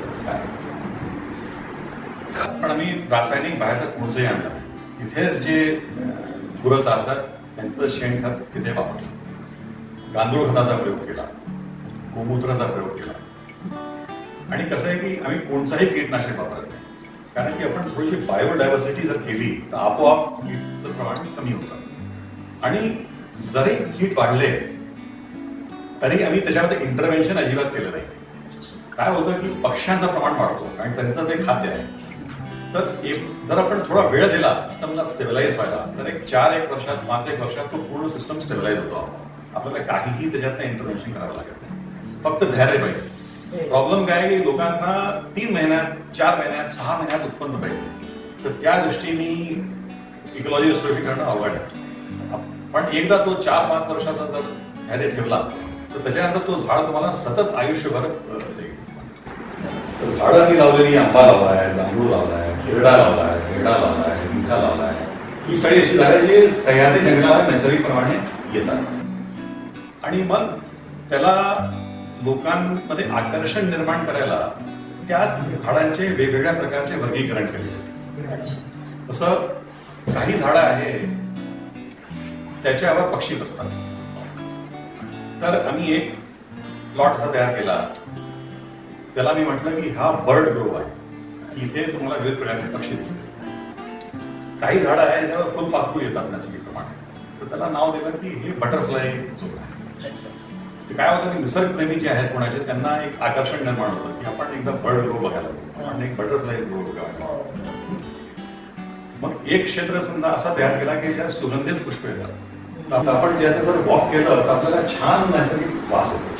पण आम्ही रासायनिक बाहेरचं कोणचंही आणलं, तिथेच जे गुरं चालतात त्यांचं शेणखत तिथे वापरलं, गांडूळ खताचा प्रयोग केला, गोमूत्राचा प्रयोग केला. आणि कसं आहे की आम्ही कोणताही कीटनाशक वापरत नाही, कारण की आपण थोडीशी बायोडायव्हर्सिटी जर केली तर आपोआप कीटचं प्रमाण कमी होतं. आणि जरी कीट वाढले तरी आम्ही त्याच्यामध्ये इंटरव्हेन्शन अजिबात केलं नाही. काय होतं की पक्ष्यांचं प्रमाण वाढतो आणि त्यांचं ते खाद्य आहे. तर जर आपण थोडा वेळ दिला सिस्टमला स्टेबलाइज व्हायला तर एक 4 वर्षात 5 वर्षात तो पूर्ण सिस्टम स्टेबलाइज होतो. आपल्याला काहीही त्याच्यातनं इंटरव्हेन्शन करावं लागत नाही, फक्त धैर्य पाहिजे. प्रॉब्लेम काय आहे की लोकांना 3 महिन्यात, 4 महिन्यात, 6 महिन्यात उत्पन्न पाहिजे. तर त्या दृष्टीने इकॉलॉजी रिस्टोरेशन करणं अवघड आहे. पण एकदा तो 4-5 वर्षाचा जर धैर्य ठेवला तर त्याच्यानंतर तो झाड तुम्हाला सतत आयुष्यभर देईल. तर झाडं मी लावलेली, आंबा लावलाय, जांभूळ लावलाय, हिरडा लावलाय, भेडा लावलाय, मिठा लावलाय, ही सगळी अशी झाडं जी सह्याद्री जंगलाला नैसर्गिकप्रमाणे येतात. आणि मग त्याला लोकांमध्ये आकर्षण निर्माण करायला त्याच झाडांचे वेगवेगळ्या प्रकारचे वर्गीकरण केले. तसं काही झाडं आहेत त्याच्यावर पक्षी बसतात. तर आम्ही एक प्लॉट असा तयार केला, त्याला मी म्हटलं की हा बर्ड ग्रोव आहे, इथे तुम्हाला विविध प्रकारचे पक्षी दिसतील. काही झाडं आहेत ज्यावर फुलपाखरू येतात नैसर्गिकप्रमाणे, तर त्याला नाव दिलं की हे बटरफ्लाय झोन आहे. ते काय होतं की निसर्गप्रेमी जे आहेत कोणाचे त्यांना एक आकर्षण निर्माण होतं की आपण एकदा बर्ड ग्रो बघायला जाऊ, आपण एक बटरफ्लाय ग्रो बघायला. मग एक क्षेत्र समजा असा तयार केला की ज्यात सुगंधित पुष्प येतात. तर आपण ज्यात जर वॉक केलं तर आपल्याला छान नैसर्गिक वास येतो.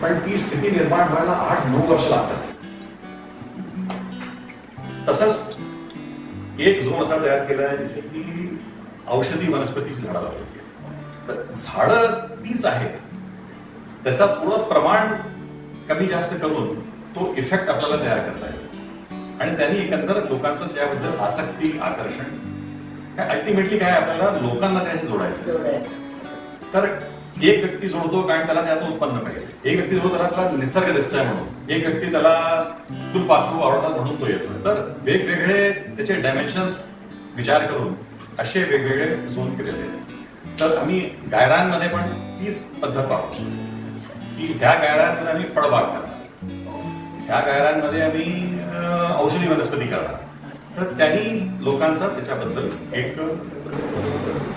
पण ती स्थिती निर्माण व्हायला 8-9 वर्ष लागतात. तसंच एक झोन असा तयार केला आहे जिथे की औषधी वनस्पतीची झाडं लावली. तर झाडं तीच आहेत, त्याचा थोडं प्रमाण कमी जास्त करून तो इफेक्ट आपल्याला तयार करता येतो. आणि त्यांनी एकंदर लोकांचं त्याबद्दल आसक्ती, आकर्षण, अल्टिमेटली काय आपल्याला लोकांना त्याशी जोडायचं. तर एक व्यक्ती जोडतो कारण त्याला त्यातून उत्पन्न पाहिजे, एक व्यक्ती जोडतो त्याला निसर्ग दिसतोय म्हणून, एक व्यक्ती त्याला फुलपाखरू आवडतात म्हणून तो येतो. तर वेगवेगळे त्याचे डायमेन्शन्स विचार करून असे वेगवेगळे झोन केलेले आहेत. तर आम्ही गायरांमध्ये पण तीच पद्धत वापरतो की ह्या गायरांमध्ये आम्ही फळबाग करणार, ह्या गायरांमध्ये आम्ही औषधी वनस्पती करणार. तर त्यांनी लोकांचा त्याच्याबद्दल एक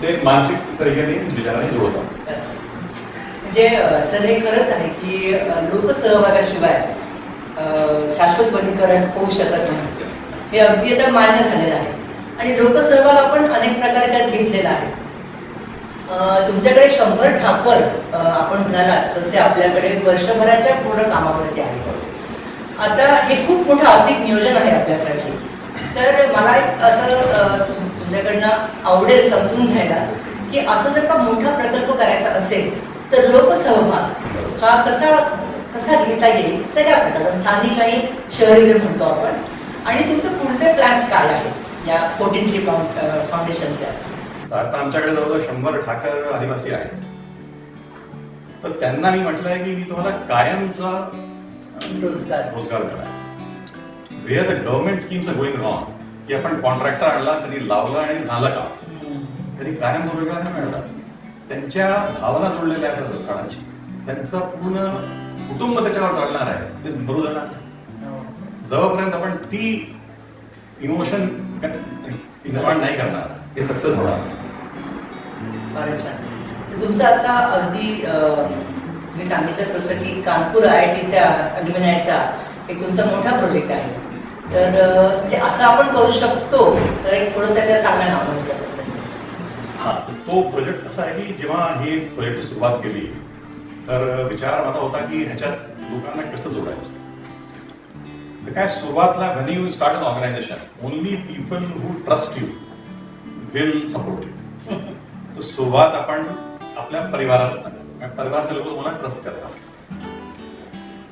ते मानसिक तरीकेने विचाराने जुळवतात. म्हणजे सर हे खरंच आहे की लोकसहभागाशिवाय शाश्वत वनीकरण होऊ शकत नाही, हे अगदी आता मान्य झालेलं आहे. आणि लोकसहभाग आपण अनेक प्रकारे त्यात घेतलेला आहे. तुमच्याकडे 100 ठाकर आपण म्हणालात तसे आपल्याकडे वर्षभराच्या पूर्ण कामावरती आहे. आता हे खूप मोठं आर्थिक नियोजन आहे आपल्यासाठी. तर मला एक असं तुमच्याकडनं आवडेल समजून घ्यायला की असं जर का मोठा प्रकल्प करायचा असेल तर लोकसहभाग हा कसा घेता येईल सगळ्या प्रकारचा, स्थानिक आणि शहरी जे म्हणतो आपण, आणि तुमचे पुढचे प्लॅन्स काय आहेत या 14 ट्री फाउंडेशनचे? आता आमच्याकडे जवळजवळ 100 ठाकर आदिवासी आहेत. तर त्यांना मी म्हटलंय की मी तुम्हाला कायमचा रोजगार देणार. Where the government schemes are going wrong, की आपण कॉन्ट्रॅक्टर आणला, त्यांनी लावलं आणि झालं का, त्यांनी कायम रोजगार नाही मिळाला. त्यांच्या भावना जोडलेल्या आहेत झाडांची, त्यांचं पूर्ण कुटुंब त्याच्यावर चालणार आहे, ते मरू जाणार. जवळपर्यंत आपण ती इमोशन निर्माण नाही करणार हे सक्सेस होणार. फारच छान. तुमचं आता अगदी मी सांगितलं तसं की कानपूर IITच्या अल्युमिनायचा एक तुमचा मोठा प्रोजेक्ट आहे. तर म्हणजे असं आपण करू शकतो, तर एक थोडं त्याच्या सांगा ना आम्हाला. हा, तो प्रोजेक्ट असा आहे की जेव्हा ही प्रोजेक्टची सुरुवात केली तर विचार माझा होता की ह्याच्यात लोकांना कसं जोडायचं. तर काय सुरुवातला when you start an organization, only people who trust you will support you. तर सुरुवात आपण आपल्या परिवारापासून करतो. परिवारचे लोक तुम्हाला ट्रस्ट करतात.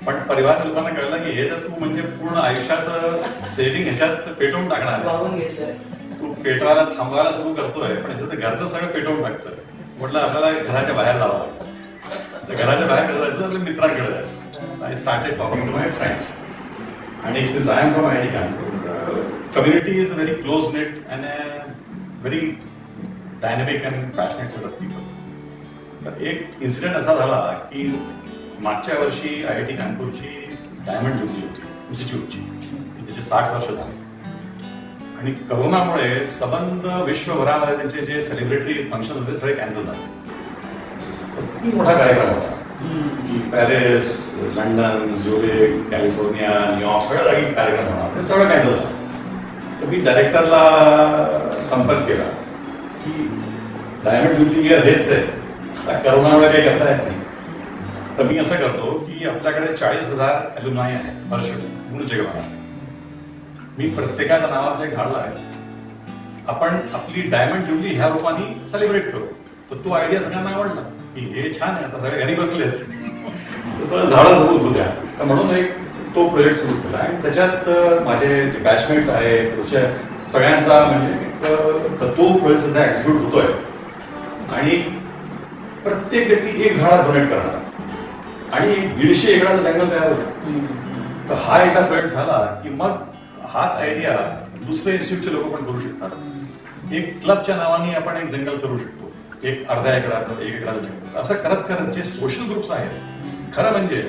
पण परिवारच्या लोकांना कळलं की हे जर तू म्हणजे पूर्ण आयुष्याचं सेव्हिंग ह्याच्यात पेटवून टाकणार, तू पेटवायला थांबवायला सुरू करतोय पण ह्याच्यात घरचं सगळं पेटवून टाकतोय. म्हटलं आपल्याला घराच्या बाहेर जावं लागतं. तर घराच्या बाहेर कसं जायचं, आपल्या मित्रांकडे जायचं. I started talking to my friends. आणि since I am from IIT Kanpur, community is very close knit and very dynamic and passionate set of people. तर एक इन्सिडेंट असा झाला की मागच्या वर्षी IIT कानपूरची डायमंड जुबली होती इन्स्टिट्यूटची, त्याचे 60 वर्ष झाले. आणि करोनामुळे संबंध विश्वभरामध्ये त्यांचे जे सेलिब्रेटरी फंक्शन होते सगळे कॅन्सल झाले. खूप मोठा कार्यक्रम होता की Paris, London, Zurich, California, New York सगळ्या जागी कार्यक्रम होणार, ते सगळं कॅन्सल झालं. तर मी डायरेक्टरला संपर्क केला की डायमंड जुबली इयर हेच आहे, आता करोनामुळे काही करता येत नाही. तर मी असं करतो की आपल्याकडे 40,000 ॲल्युमनाय आहेत वर्ष पूर्ण जगभरात. मी प्रत्येकाच्या नावाचं एक झाड लावेल. आपण आपली डायमंड ज्युबली ह्या रूपाने सेलिब्रेट करू. तर तो आयडिया सगळ्यांना आवडला की हे छान आहे, आता सगळे घरी बसलेत, सगळं झाडं जगून होत्या. तर म्हणून एक तो प्रोजेक्ट सुरू केला आणि त्याच्यात माझे बॅचमेट्स आहेत, पुढच्या सगळ्यांचा म्हणजे तो प्रोजेक्ट सध्या एक्झिक्यूट होतोय. आणि प्रत्येक व्यक्ती एक झाड डोनेट करणार आणि 150 एकराचं जंगल तयार होतं. तर हा एकदा प्रोजेक्ट झाला की मग हाच आयडिया दुसरे इन्स्टिट्यूटचे लोक पण करू शकतात. एक क्लबच्या नावाने आपण एक जंगल करू शकतो, एक अर्ध्या एकराचं, 1 एकराचं जंगल. असं करत करत जे सोशल ग्रुप्स आहेत खरं म्हणजे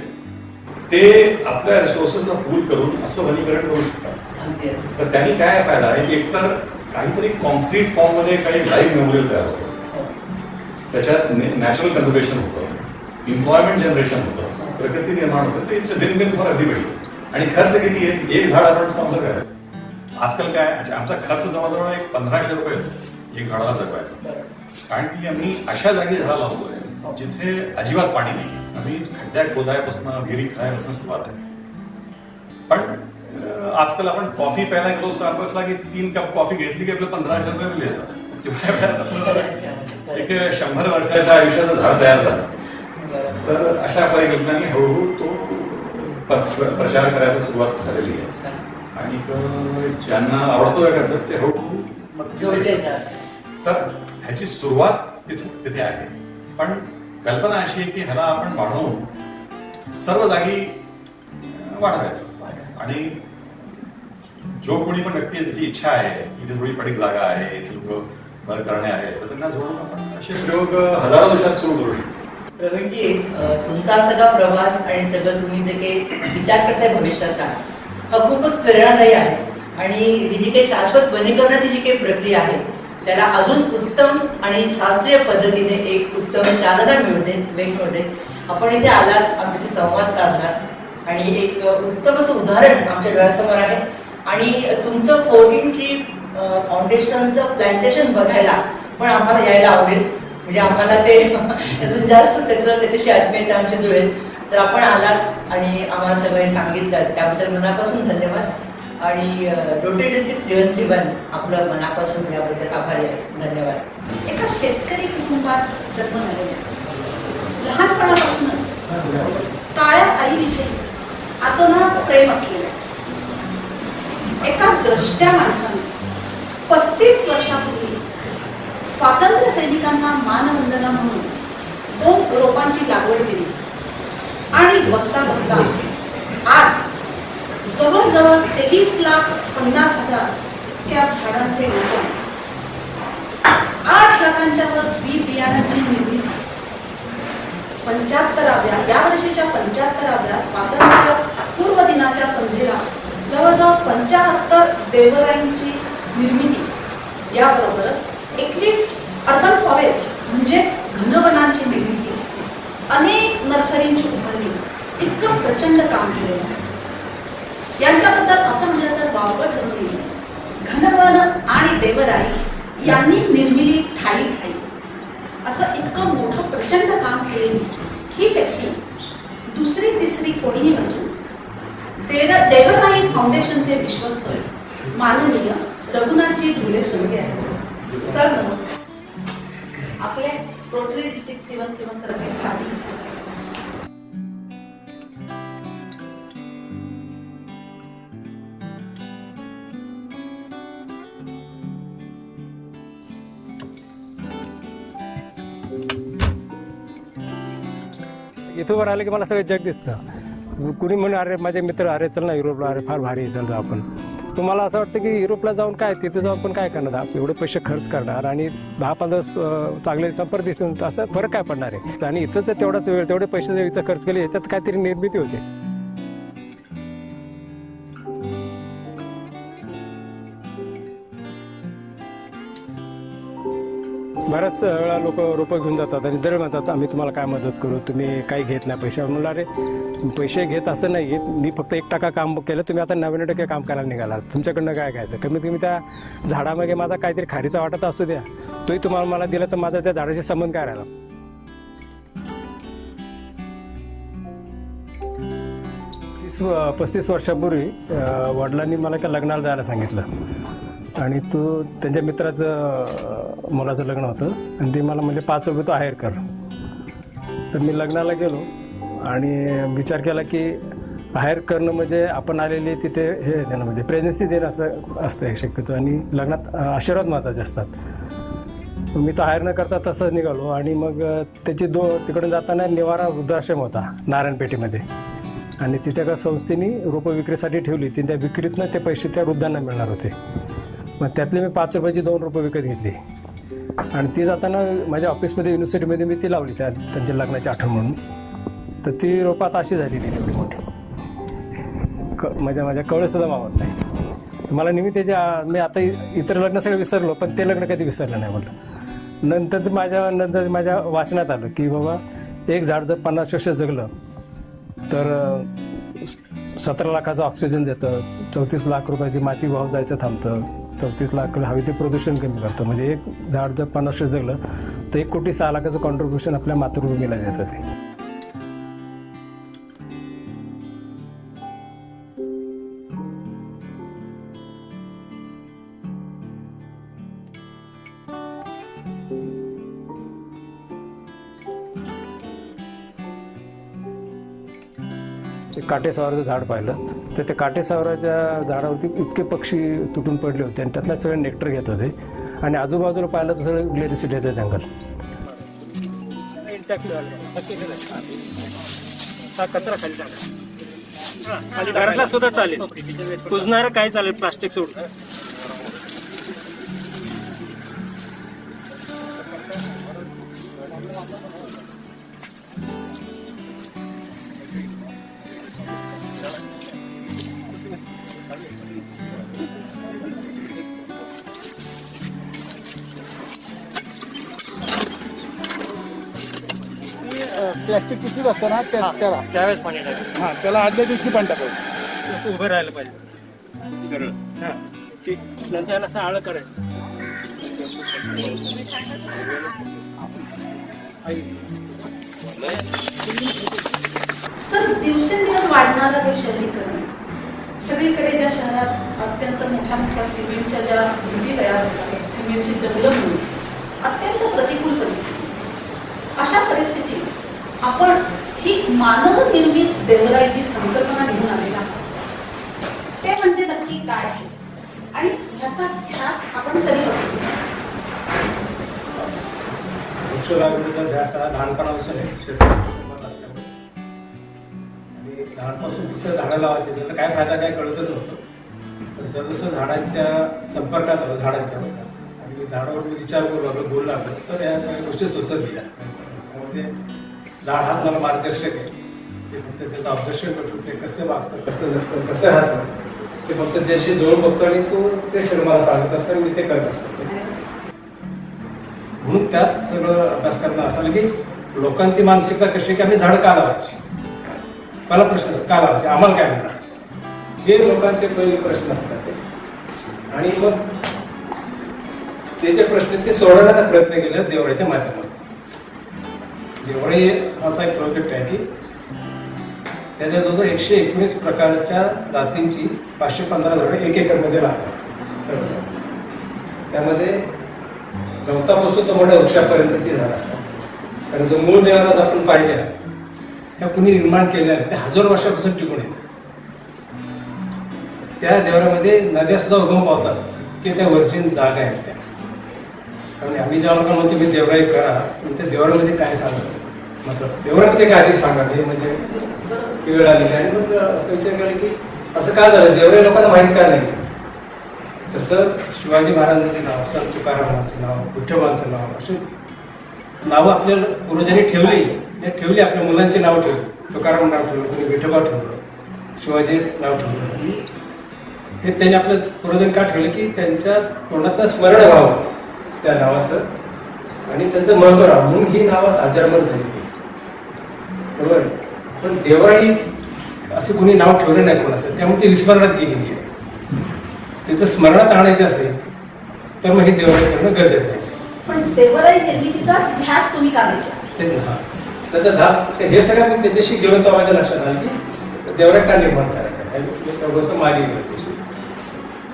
ते आपल्या रिसोर्सेसला पूल करून असं वनीकरण करू शकतात. तर त्यांनी काय फायदा आहे, एकतर काहीतरी कॉन्क्रीट फॉर्म मध्ये काही लाईव्ह मेमोरियल तयार होतं, त्याच्यात नॅचरल कन्झर्वेशन होतं, एम्प्लॉयमेंट जनरेशन होतं, प्रगती निर्माण होतं. ते it's a win win for everybody. आणि खर्च किती आहे, एक झाड आपण स्पॉन्सर करायचं. आजकाल काय आमचा खर्च जवळजवळ एक 1500 रुपये एक झाडाला जगवायचं. कारण की आम्ही अशा जागी झाडं लावतोय जिथे अजिबात पाणी नाही. आम्ही खड्ड्या खोदायपासून, विहिरी खणायपासून सुरुवात आहे. पण आजकाल आपण कॉफी प्यायला गेलो स्टारबक्सला की 3 कप कॉफी घेतली की आपलं 1500 रुपये बिल येतात. एक 100 वर्षाच्या आयुष्याचं झाड तयार झालं. तर अशा परिकल्पनांनी हळूहळू तो प्रचार करायला सुरुवात झालेली आहे. आणि ज्यांना आवडतो कन्सेप्ट ते हळूहळू जोडले जातात. तर ह्याची सुरुवात तिथे आहे. पण कल्पना अशी आहे की ह्याला आपण वाढवून सर्व जागी वाढवायचं. आणि जो कोणी पण व्यक्ती त्याची इच्छा आहे, इथे थोडी पडीक जागा आहे, लोक बरं करणे आहे, तर त्यांना जोडून आपण असे प्रयोग हजारो वर्षात सुरू करू शकतो. प्रवीणजी, तुमचा सगळा प्रवास आणि सगळं तुम्ही जे काही विचार करताय भविष्याचा, हा खूपच प्रेरणादायी आहे. आणि ही जी काही शाश्वत वनीकरणाची जी काही प्रक्रिया आहे त्याला अजून उत्तम आणि शास्त्रीय पद्धतीने एक उत्तम चालना मिळते, वेग मिळते. आपण इथे आलात, आमच्याशी संवाद साधलात आणि एक उत्तम असं उदाहरण आमच्या डोळ्यासमोर आहे. आणि तुमचं 14 ट्री फाउंडेशनचं प्लांटेशन बघायला पण आम्हाला यायला आवडेल. म्हणजे आम्हाला ते अजून जास्त त्याच्याशी आत्मीयता आमची जुळेल. तर आपण आलात आणि आम्हाला सगळे सांगितलं त्याबद्दल मनापासून धन्यवाद. आणि रोटरी डिस्ट्रिक्ट 3131 आपलं मनापासून याबद्दल आभारी आहे. धन्यवाद. एका शेतकरी कुटुंबात जन्म झालेला, लहानपणापासूनच काळ्या आईविषयी आतोनात प्रेम असलेल्या एका द्रष्ट्या माणसाने 35 वर्षापूर्वी स्वातंत्र्य सैनिकांना मानवंदना म्हणून 2 रोपांची लागवड केली. आणि बघता बघता आज जवळजवळ 23,50,000 त्या झाडांचे रोपण, 8 लाखांच्या वर बी बियाणांची निर्मिती, 75व्या यावर्षीच्या 75व्या स्वातंत्र्य पूर्व दिनाच्या संध्येला जवळजवळ 75 देवराईंची निर्मिती, याबरोबरच 21 अर्बन फॉरेस्ट म्हणजेच घनवनांची निर्मिती, अनेक नर्सरींची उभारणी, इतकं प्रचंड काम केलेलं आहे. यांच्याबद्दल असं म्हटलं तर वावगं ठरू नये. घनवन आणि देवराई यांनी निर्मिली ठाई ठाई असं इतकं मोठं प्रचंड काम केलेली ही व्यक्ती दुसरी तिसरी कोणीही नसून देवराई फाउंडेशनचे विश्वस्त माननीय रघुनाथजी ढोले सोनगे आहेत. सर नमस्कार. आपल्या रोटरी डिस्ट्रिक्ट 3131 तर्फे हार्दिक स्वागत. इथं वर आलं की मला सगळं जग दिसतं. कुणी म्हणून अरे माझे मित्र, अरे चल ना युरोपला, अरे फार भारी चल जाऊ आपण. तुम्हाला असं वाटतं की युरोपला जाऊन काय, तिथे जाऊन पण काय करणार, एवढे पैसे खर्च करणार आणि 10-15 चांगले संपर्क दिसून असं फरक काय पडणार आहे. आणि इथंच तेवढाच वेळ, तेवढे पैसे जर इथं खर्च केले, याच्यात काहीतरी निर्मिती होते. बऱ्याच वेळा लोक रोपं घेऊन जातात आणि दर म्हणतात आम्ही तुम्हाला काय मदत करू, तुम्ही काही घेत नाही पैशावर. म्हणलं अरे पैसे घेत असं नाही, मी फक्त 1% काम केलं, तुम्ही आता 99% काम करायला निघाला, तुमच्याकडनं काय घ्यायचं. कमीत कमी त्या झाडामागे माझा काहीतरी खारीचा वाटत असू द्या, तोही तुम्हाला मला दिला तर माझा त्या झाडाशी संबंध काय राहिला. 35 वर्षापूर्वी वडिलांनी मला एका लग्नाला जायला सांगितलं आणि त्यांच्या मित्राचं मुलाचं लग्न होतं आणि ते मला म्हणजे 5 रुपये तो हायर कर. तर मी लग्नाला गेलो आणि विचार केला की हायर करणं म्हणजे आपण आलेले तिथे हे देणं म्हणजे प्रेझेन्सी देणं असं असतं शक्यतो आणि लग्नात आशीर्वाद महत्त्वाचे असतात. मी तो हायर न करता तसंच निघालो आणि मग त्याची तिकडून जाताना निवारा वृद्धाश्रम होता नारायणपेठेमध्ये आणि तिथे एका संस्थेने रोपं विक्रीसाठी ठेवली. त्या विक्रीतनं ते पैसे त्या वृद्धांना मिळणार होते. मग त्यातले मी 5 रुपयाची 2 रोपं विकत घेतली आणि ती जाताना माझ्या ऑफिसमध्ये युनिव्हर्सिटीमध्ये मी ती लावली त्यांच्या लग्नाची आठवण म्हणून. तर ती रोपं आता अशी झालेली एवढी मोठी माझ्या कवळेसुद्धा मावत नाही. मला नेहमी मी आता इतर लग्न सगळं विसरलो पण ते लग्न कधी विसरलं नाही म्हटलं. नंतर माझ्या वाचनात आलं की बाबा एक झाड जर 50 वर्ष जगलं तर 17 लाखाचं ऑक्सिजन देतं, 34 लाख रुपयाची माती वाहून जायचं थांबतं, 34 लाख हवेचे प्रदूषण कमी करतं. म्हणजे एक झाड जर 50 वर्ष जगलं तर 1,06 लाखाचं कॉन्ट्रीब्युशन आपल्या मातृभूमीला देतं ते. काटेसावराचं झाड पाहिलं तर त्या काटेसावराच्या झाडावरती इतके पक्षी तुटून पडले होते आणि त्यातल्या सगळे नेक्टर घेत होते आणि आजूबाजूला पाहिलं तर सगळं ग्लेरिसिडेचं जंगल. कचरा खाली घरातला सुद्धा चालेल, कुजणारं काय चालेल, प्लास्टिक सोडून. प्लॅस्टिक पिशवीत असतं ना त्यावेळेस पाणी टाकायचं. हां त्याला आदल्या दिवशी पण टाकायचं. उभं राहायला पाहिजे सरळ. ठीक, नंतर त्याला असं आळं करायचं. सर, दिवसेंदिवस वाढणारं हे शहरीकरण, सगळीकडे ज्या शहरात अत्यंत मोठ्या मोठ्या सिमेंटच्या ज्या भिंती तयार होत आहेत, सिमेंटची जंगलं म्हणून अत्यंत प्रतिकूल परिस्थिती. अशा परिस्थितीत आपण ही मानवनिर्मित देवराईची संकल्पना घेऊन आलेला आहोत. ते म्हणजे नक्की काय आहे आणि ह्याचा ध्यास आपण कधीपासून केला? वृक्ष लागवडीचा ध्यास हा लहानपणापासून आहे शेतात असल्यामुळे आणि लहानपासून फक्त झाडं लावायचे, त्याचा काय फायदा काय कळतच नव्हतं. पण जसं झाडांच्या संपर्कात आलं झाडांच्या आणि झाडावर विचार करू लागलो, बोलू लागलो तर या सगळ्या गोष्टी सुचत गेल्या. झाड हाच मला मार्गदर्शक आहे. ते फक्त त्याचं ऑब्झर्वेशन करतो, ते कसं वागतं, कसं जगतं, कसं राहतं, ते फक्त त्याशी जोड बघतो आणि तो ते सगळं मला सांगत असतं आणि मी ते करत असतो. म्हणून त्यात सगळं अभ्यास करणं असं की लोकांची मानसिकता कशी की आम्ही झाडं का लावायची, मला प्रश्न का लावायचे, आम्हाला काय मिळणार, जे लोकांचे पहिले प्रश्न असतात ते. आणि मग ते जे प्रश्न ते सोडवण्याचा प्रयत्न केला देवराच्या माध्यमातून. देवराई असा एक प्रोजेक्ट आहे की त्याच्या जवळजवळ 119 प्रकारच्या जातींची 515 झाडं 1 एकरमध्ये लागतात सरसर. त्यामध्ये गवतापासून तर मोठ्या वृक्षापर्यंत ती झाडं असतात. कारण जो मूळ देवाला आपण पाहिलेला ह्या कुणी निर्माण केलेल्या नाही, ते हजारो वर्षापासून टिकून आहेत. त्या देवरामध्ये नद्या सुद्धा उगम पावतात की त्या वर्जिन जागा आहेत त्या. कारण आम्ही जेव्हा लोकांना म्हणतो मी देवराई करा, पण त्या देवरामध्ये काय सांगतो मतलब देवरात ते काय आधी सांगा, हे म्हणजे वेळ आलेली. आणि मग असं विचार केला की असं काय झालं, देवराई लोकांना माहीत का नाही. तसं शिवाजी महाराजांचं नाव, संत तुकारामांचं नाव, विठोबांचं नाव, अशी नावं आपल्या पूर्वजांनी ठेवली आपल्या मुलांची नाव ठेवली. तुकाराम नाव ठेवलं, कोणी विठोबा ठेवलं, शिवाजी नाव ठेवलं. हे त्यांनी आपल्या पूर्वजांनी का ठेवले की त्यांच्या तोंडात स्मरण व्हावं त्या नावाचं आणि त्यांचं महत्व राहावं, म्हणून ही नावाच अजरामर झाली. बरोबर. पण देवराई असं कोणी नाव ठेवलं नाही कोणाचं, त्यामुळे ती विस्मरणात गेलेली आहे. त्याचं स्मरणात आणायचं असेल तर मग हे देवराई करणं गरजेचं आहे. पण देवराई निर्मितीचा ध्यास तुम्ही का घेतला? तेच ना, त्याचा ध्यास हे सगळं मी त्याच्याशी गेलो तर माझ्या लक्षात आलं की देवऱ्या का निर्माण करायच्या गोष्ट मागे गेली.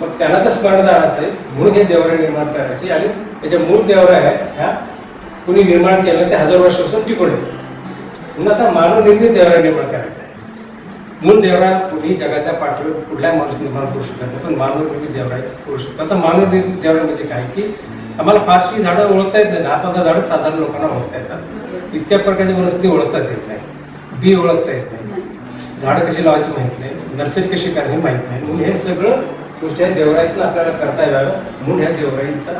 मग त्यांना तर स्मरण राहायचं आहे म्हणून हे देवऱ्या निर्माण करायची आणि त्याच्या मूळ देवऱ्या आहेत ह्या कुणी निर्माण केलं ते 1000 वर्षापासून टिकून येते. म्हणून आता मानवनिर्मित देवऱ्या निर्माण करायचा आहे. मूळ देवरा कुणी जगाच्या पाठीवर कुठलाही माणूस निर्माण करू शकत नाही, पण मानवनिर्मित देवरा करू शकतो. आता मानवनिर्मित देवरा म्हणजे काय की आम्हाला फारशी झाडं ओळखता येत नाही. 10-15 झाडं साधारण लोकांना ओळखता येतात. इतक्या प्रकारची वनस्पती ओळखताच येत नाही, बी ओळखता येत नाही, झाडं कशी लावायची माहित नाही, नर्सरी कशी करायची माहित नाही. म्हणून हे सगळं गोष्टी आहे देवराईतनं आपल्याला करता याव्या म्हणून ह्या देवराईचा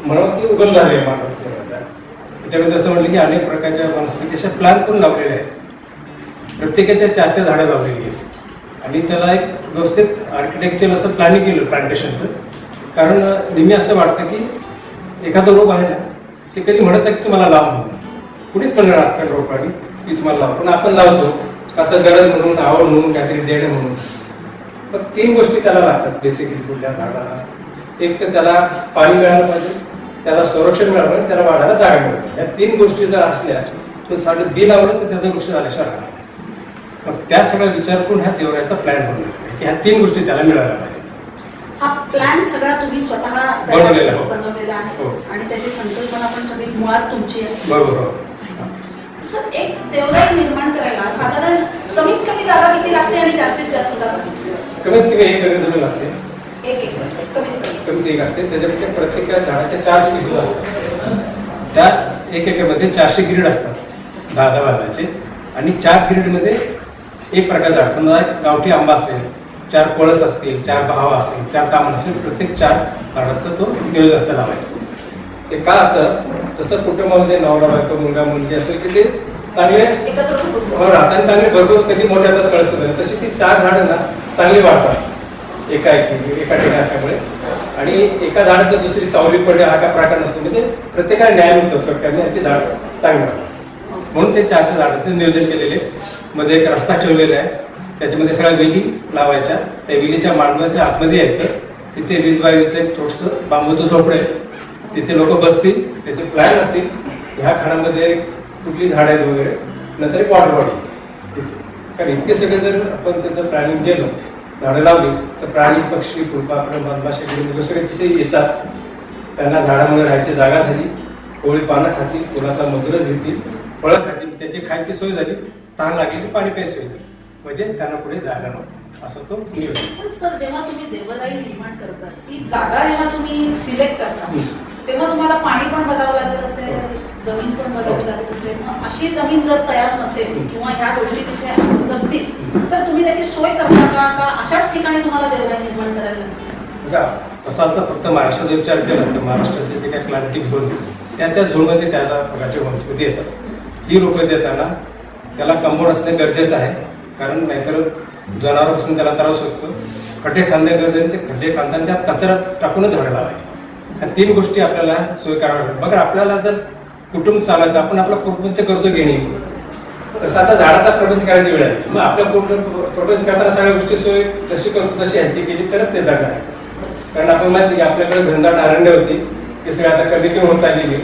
म्हणून ती उगम झाली आहे मानव देवराचा. त्याच्यामध्ये जसं म्हटलं की अनेक प्रकारच्या वनस्पती अशा प्लॅन पण लावलेले आहेत. प्रत्येकाच्या 4 झाडं लावलेली आहेत आणि त्याला एक व्यवस्थित आर्किटेक्चर असं प्लॅनिंग केलं प्लांटेशनचं. कारण नेहमी असं वाटतं की एखादं रोप आहे ना ते कधी म्हणत नाही की तुम्हाला लाव म्हणून, कुणीच म्हणणार असतं रोपाने की तुम्हाला लाव, पण आपण लावतो आता गरज म्हणून, आवड म्हणून, काहीतरी देणं म्हणून. पण 3 गोष्टी त्याला लागतात बेसिकली कुठल्या झाडाला. एक तर त्याला पाणी मिळालं पाहिजे, त्याला संरक्षण मिळालं पाहिजे, त्याला वाढायला जागा मिळाली पाहिजे. या 3 गोष्टी जर असल्या तर झाडं बी लावलं तर त्याचं वृक्ष झाल्याशिवाय राहणार. मग त्या सगळ्या विचार करून ह्या देवऱ्याचा प्लॅन बनवलेला की ह्या 3 गोष्टी त्याला मिळायला पाहिजे. हा प्लॅन सगळा तुम्ही स्वतः बनवलेला आहे आणि त्याची संकल्पना पण सगळी मुळात तुमची आहे. बरोबर. सर, एक देवराई निर्माण करायला साधारण कमीत कमी जागा किती लागते आणि जास्तीत जास्त जागा किती? कमीत कमी 1 एकर जमीन लागते. 1 एकर कमीत कमीत एक असते. त्याच्यामध्ये प्रत्येक झाडाच्या 4 स्पीसीज असतात. त्या 1 एकरमध्ये 400 ग्रीड असतात 10 वादाचे आणि 4 ग्रीडमध्ये एक प्रकारचं झाड. समजा गावठी आंबा असेल, 4 पळस असतील, 4 बहावा असेल, 4 तामण असेल, प्रत्येक 4 झाडाचं तो नियोजन असतं लावायचं. ते का आता तसं कुटुंबामध्ये नवरा बायको मुलगा मुलगी असेल की ते चांगले एकत्र राहताना चांगले भरपूर कधी मोठ्या कळस होतात. तशी ती 4 झाडं ना चांगली वाढतात एका ठिकाणी असल्यामुळे. आणि एका झाडाचं दुसरी सावली पडणे हा काय प्रकार नसतो, म्हणजे प्रत्येकाला न्याय मिळतो चोट्याने ते झाड चांगलं वाढतात. म्हणून ते 4 झाडाचं नियोजन केलेले. मध्ये एक रस्ता ठेवलेला आहे, त्याच्यामध्ये सगळ्या वेली लावायच्या. त्या वेलीच्या मांडवाच्या आतमध्ये यायचं, तिथे 20 बाय 20 एक छोटंसं बांबूचं झोपडं आहे, तिथे लोक बसतील, त्याचे प्लॅन असतील ह्या खणामध्ये कुठली झाड आहेत वगैरे, नंतर एक वॉटर बॉडी तिथे. कारण इतके सगळे जर आपण त्याचं प्लॅनिंग केलं, झाडं लावली तर प्राणी पक्षी फुलपाखरं मधमाशी सगळे तिथे येतात. त्यांना झाडामुळे राहायची जागा झाली, कोळी पानं खातील, कोणाचा मधुरच घेतील, फळं खातील, त्याची खायची सोय झाली, तहान लागली की पाणी प्यायची सोय झाली, म्हणजे त्यांना पुढे जायला नको असं तो नियोजन. पण सर, जेव्हा तुम्ही देवराई निर्माण करता ती जागा जेव्हा तुम्ही सिलेक्ट करता तेव्हा तुम्हाला पाणी पण बघावं लागत असेल, जमीन पण बघावी लागत असेल. अशी जमीन जर तयार नसेल किंवा ह्या गोष्टी तिथे नसतील तर तुम्ही त्याची सोय करता का अशाच ठिकाणी तुम्हाला देवराई निर्माण करायला लागते? बघा, तसाच फक्त महाराष्ट्राचा विचार केला तर महाराष्ट्राचे जे काही क्लायमेटिक झोन त्या झोनमध्ये त्याला प्रकारचे वनस्पती येतात. ही रोपं देताना त्याला कंपाऊंड असणे गरजेचं आहे, कारण नाहीतर जनावरांपासून त्याला त्रास होतो. खड्डे खांदे गरजेचे, ते खड्डे खांदताना त्यात कचरा टाकूनच झाडं लावायची. ह्या 3 गोष्टी आपल्याला सोय कराव्या लागतात. बघा, आपल्याला जर कुटुंब चालायचं, आपण आपला प्रपंच करतो की नाही, तसं आता झाडाचा प्रपंच करायची वेळ आहे. मग आपल्या प्रपंच करताना सगळ्या गोष्टी सोय जशी करतो तशी ह्यांची केली तरच ते जगणार आहे. कारण आपण माहिती की आपल्याकडे घनदाट अरण्य होती, की सगळी आता कमी कमी होत आलेली.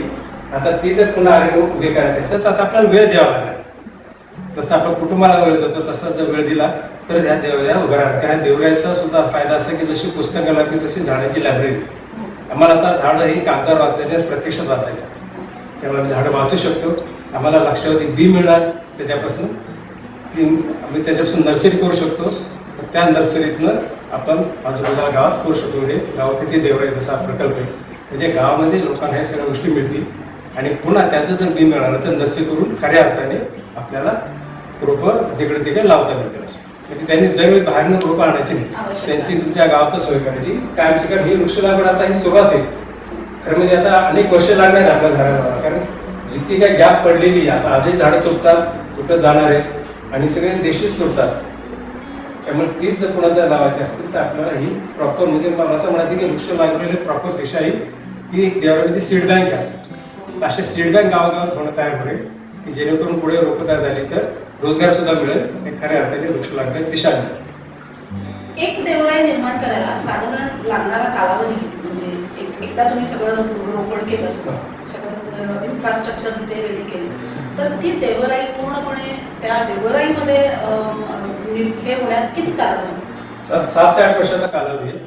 आता ती जर पुन्हा अरण्य उभे करायचे असेल तर आता आपल्याला वेळ द्यावा लागणार. जसं आपण कुटुंबाला वेळ देतो तसा जर वेळ दिला तरच ह्या देवऱ्या उभ्या राहणार. कारण देवऱ्याचा सुद्धा फायदा असा की जशी पुस्तकं लागली तशी झाडाची लायब्ररी. आम्हाला आता झाडं ही कागदावर वाचायची, प्रत्यक्षात वाचायच्या, त्यामुळे आम्ही झाडं वाचू शकतो. आम्हाला लक्षावधी बी मिळणार, त्याच्यापासून आम्ही त्याच्यापासून नर्सरी करू शकतो. त्या नर्सरीतनं आपण आजूबाजूला गावात करू शकतो. म्हणजे गावात तिथे देवराई जसा प्रकल्प आहे, म्हणजे गावामध्ये लोकांना ह्या सगळ्या गोष्टी मिळतील. आणि पुन्हा त्याचं जर बी मिळालं तर नर्सरी करून खऱ्या अर्थाने आपल्याला रोपं तिकडे तिकडे लावता मिळतील. म्हणजे त्यांनी दरवेळी बाहेरनं रोपं आणायची नाही, त्यांची तुमच्या गावातच सोय करायची कायमची. कारण ही वृक्ष लागवड आता ही सुरुवात आहे. खरं म्हणजे आता अनेक वर्ष लागणार आपल्या झाडाला, कारण जितकी काय गॅप पडलेली आता आजही झाडं तुटतात, तुटत जाणार आहेत आणि सगळे देशीच तुटतात. त्यामुळे तीच जर पुन्हा जर लावायची असतील तर आपल्याला ही प्रॉपर, म्हणजे मला असं म्हणायचं की वृक्ष लागवडीला प्रॉपर दिशा ही एक देवराची सीड बँक आहे. असे सीड बँक गावागावात होणं तयार होईल की जेणेकरून पुढे रोपं तयार झाली तर रोजगार सुद्धा मिळेल आणि खऱ्या अर्थाने वृक्ष लागण्याची दिशा मिळेल. एक देवराई निर्माण करायला साधारण लागणारा कालावधी किती? म्हणजे एकदा तुम्ही सगळं रोपण केलं, सगळं इन्फ्रास्ट्रक्चर तिथे रेडी केलं तर ती देवराई पूर्णपणे त्या देवराईमध्ये हे होण्यात किती कालावधी? 7 ते 8 वर्षाचा कालावधी आहे.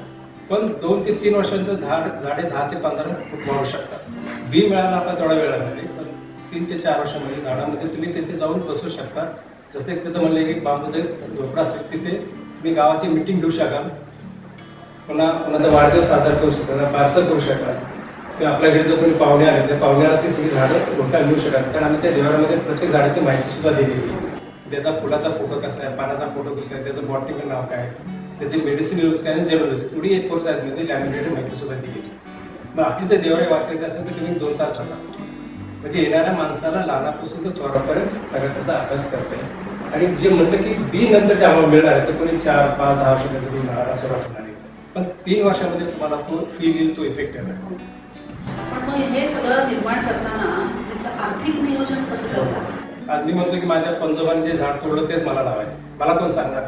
पण 2 ते 3 वर्षांत झाडे 10 ते 15 फूट वाढू शकतात. बी मिळायला आपल्याला थोडा वेळ लागते, पण 3 ते 4 वर्षामध्ये झाडामध्ये तुम्ही तिथे जाऊन बसू शकता. जसं एक तिथं म्हणले की बांबूचे झोपडा असेल, तिथे तुम्ही गावाची मीटिंग घेऊ शकाल, पुन्हा कोणाचा वाढदिवस साजरा करू शकाल, बारसं करू शकाल, किंवा आपल्या घरी जर कोणी पाहुणे आले त्या पाहुण्याला ती सगळी झाडं लोकांना घेऊ शकाल. कारण आम्ही त्या देवळामध्ये प्रत्येक झाडाची माहिती सुद्धा दिलेली आहे. त्याचा फुलाचा फोटो कसा आहे, पानाचा फोटो कसा आहे, त्याचं बॉटनिकल नाव काय, त्याची मेडिसिन यूज काय आणि जनरल यूज एवढी A4 साईजमध्ये लॅमिनेटेड माहिती सुद्धा दिली. मग बाकीचं देवराई वाचायचं असेल तर तुम्ही 2 तास जाता. म्हणजे येणाऱ्या माणसाला लहानापासून तर थोरापर्यंत सगळ्या त्याचा अभ्यास करता येईल. आणि जे म्हटलं की बी नंतर जे आम्हाला मिळणार आहे तर कोणी 4, 5, 10 वर्षानंतर तुम्ही मिळाला सुरुवात होणार आहे, पण 3 वर्षामध्ये तुम्हाला तो फील येईल, तो इफेक्ट येणार. पण मग हे सगळं निर्माण करताना त्याचं आर्थिक नियोजन कसं करतात? आज मी म्हणतो की माझ्या पंजोबांनी जे झाड तोडलं तेच मला लावायचं. मला कोण सांगणार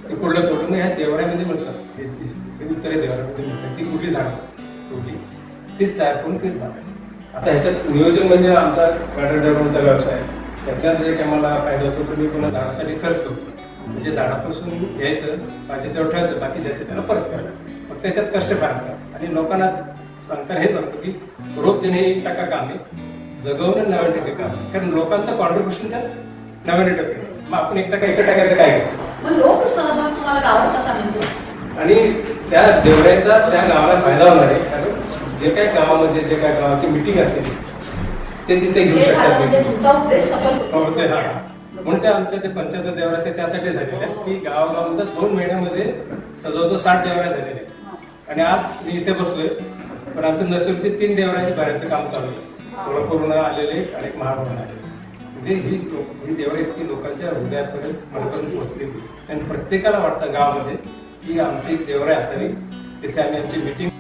की कुठलं तोडलं? नाही, ह्या देवऱ्यामध्ये म्हटलं उत्तरे देवऱ्यामध्ये म्हटलं ती कुठली झाड तोडली तीच तयार करून तीच लावायची. आता ह्याच्यात नियोजन म्हणजे आमचा गार्डन डेव्हलपमेंटचा व्यवसाय. त्याच्यात जे काही मला फायदा होतो तो मी पुन्हा झाडासाठी खर्च करतो. म्हणजे झाडापासून घ्यायचं, पाहिजे तेवढं ठेवायचं, बाकी ज्याचं त्याला परत करायचं. मग त्याच्यात कष्ट फार असतात. आणि लोकांना सांगताना हे सांगतो की रोप देणे 1% काम आहे, जगवणं 90% काम आहे. कारण लोकांचं कॉन्ट्रीब्युशन त्यात 90%. मग आपण 1% टाकायचं काय घ्यायचं? मग लोक सहभाग तुम्हाला गावात कसा मिळतो? आणि त्या देवऱ्याचा त्या गावाला फायदा होणार आहे. कारण जे काही गावामध्ये जे काही गावाची मिटिंग असेल ते तिथे घेऊ हे झालं म्हणजे शकतात. तुमचा उद्देश सफल होते हा. म्हणून ते आमच्या ते पंचायत देवरा ते त्यासाठी झालेले आहेत की गावागावामध्ये 2 महिन्यामध्ये जवळजवळ 60 देवऱ्या झालेले आहेत. आणि आज मी इथे बसलोय, पण आमचं नसेल ते 3 देवराची बाहेरचं काम चालू आहे. सोलापूरहून आलेले आणि एक महाडवरून आलेले. म्हणजे ही देवरा इतकी लोकांच्या हृदयापर्यंत मनापर्यंत पोहोचलेली आणि प्रत्येकाला वाटतं गावामध्ये की आमची एक देवरा असावी. तिथे आम्ही आमची मिटिंग,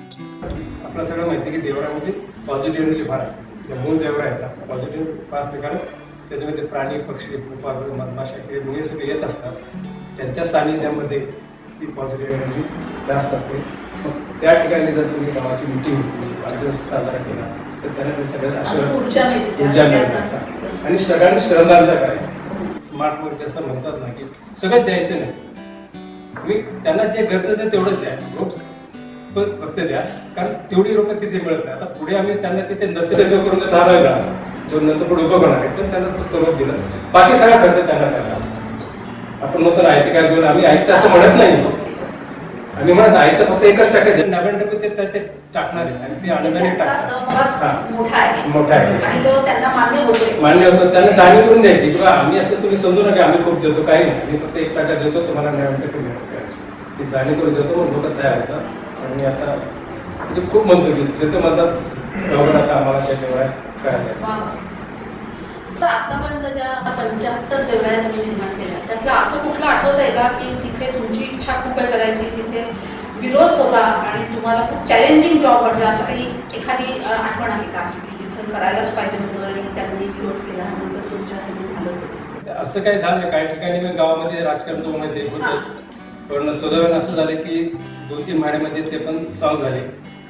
आपलं सगळं माहिती की देवरामध्ये पॉझिटिव्ह एनर्जी फार असते. मूळ देवरा येतात पॉझिटिव्ह फार असते, कारण त्याच्यामध्ये प्राणी, पक्षी, फुलपाखरं, मधमाशा हे सगळे येत असतात. त्यांच्या सानिध्यामध्ये ती पॉझिटिव्ह एनर्जी जास्त असते. मग त्या ठिकाणी जर तुम्ही गावाची मिटिंग घेतली, वाढदिवस साजरा केला तर त्यांना ते सगळ्यात ऊर्जा मिळते. ऊर्जा मिळते. आणि सगळ्यांनी श्रमदान करायचं. स्मार्ट वर्क जसं म्हणतात ना की सगळं द्यायचं नाही, तुम्ही त्यांना जे गरजेचं आहे तेवढंच द्या. रोप फक्त द्या, कारण तेवढी रोपं तिथे मिळत नाही. आता पुढे आम्ही त्यांना तिथे नर्सरी करून 10 वेळा जो नंतर पुढे उभं करणार आहे, पण त्यांना फक्त रोप दिलं, बाकी सगळा खर्च त्यांना करणार. आपण म्हणतो ना आयते काय दोन, आम्ही आयते असं म्हणत नाही. आम्ही म्हणत आयते फक्त 1% द्या, 90% ते टाकणार आहे आणि ते आनंदाने त्यांचा टाकतात. सहभाग मोठा आहे. मोठा आहे आणि तो त्यांना मान्य होतोय. मान्य होतं. त्यांना जाणीव करून द्यायची किंवा आम्ही असं तुम्ही समजू नका आम्ही खूप देतो, काही नाही, आम्ही फक्त 1% देतो, तुम्हाला 90% मिळत. ती जाणीव करून देतो, मग लोक तयार होतात. आणि आता म्हणजे खूप म्हणतो की जिथे म्हणतात आता आम्हाला त्या देवळ्या करायच्या. वा वा. सर, आतापर्यंत ज्या 75 देवळ्या तुम्ही निर्माण केल्या त्यातलं असं कुठलं आठवत आहे का की तिथे तुमची इच्छा खूप आहे करायची, तिथे विरोध होता आणि तुम्हाला खूप चॅलेंजिंग जॉब वाटला, असं काही एखादी आठवण आहे का अशी की जिथे करायलाच पाहिजे होतं आणि त्यांनी विरोध केला नंतर तुमच्या हाती झालं ते? असं काही झालं नाही. काही ठिकाणी मी गावामध्ये राजकारण तो मध्ये होतच, पण सुदैवाने असं झालं की 2-3 महिन्यामध्ये ते पण सॉल्व्ह झाले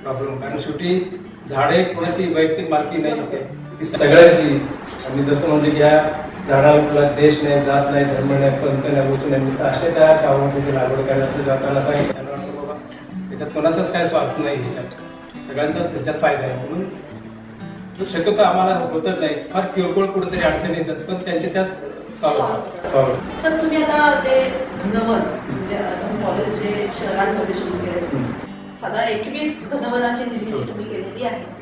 प्रॉब्लेम. कारण शेवटी झाडे कोणाची वैयक्तिक मालकी नाही असेल, ती सगळ्यांची. आणि जसं म्हणजे की ह्या झाडाला देश नाही, जात नाही, धर्म नाही, पंथ नाही, उच्च नाही, असे त्या गावामध्ये लागवड करायला जाताना सांगितलं. त्यांना वाटतं बाबा त्याच्यात कोणाचाच काय स्वार्थ नाही, ह्याच्यात सगळ्यांचाच ह्याच्यात फायदा आहे. म्हणून शक्यतो आम्हाला होतच नाही. फार किरकोळ कुठेतरी अडचणी येतात, पण त्यांचे त्याच सॉल्व्ह. सर, तुम्ही आता जे घनवन म्हणजे अर्बन फॉरेस्ट जे शहरांमध्ये सुरू केले, साधारण 21 घनवनाची निर्मिती तुम्ही केलेली आहे.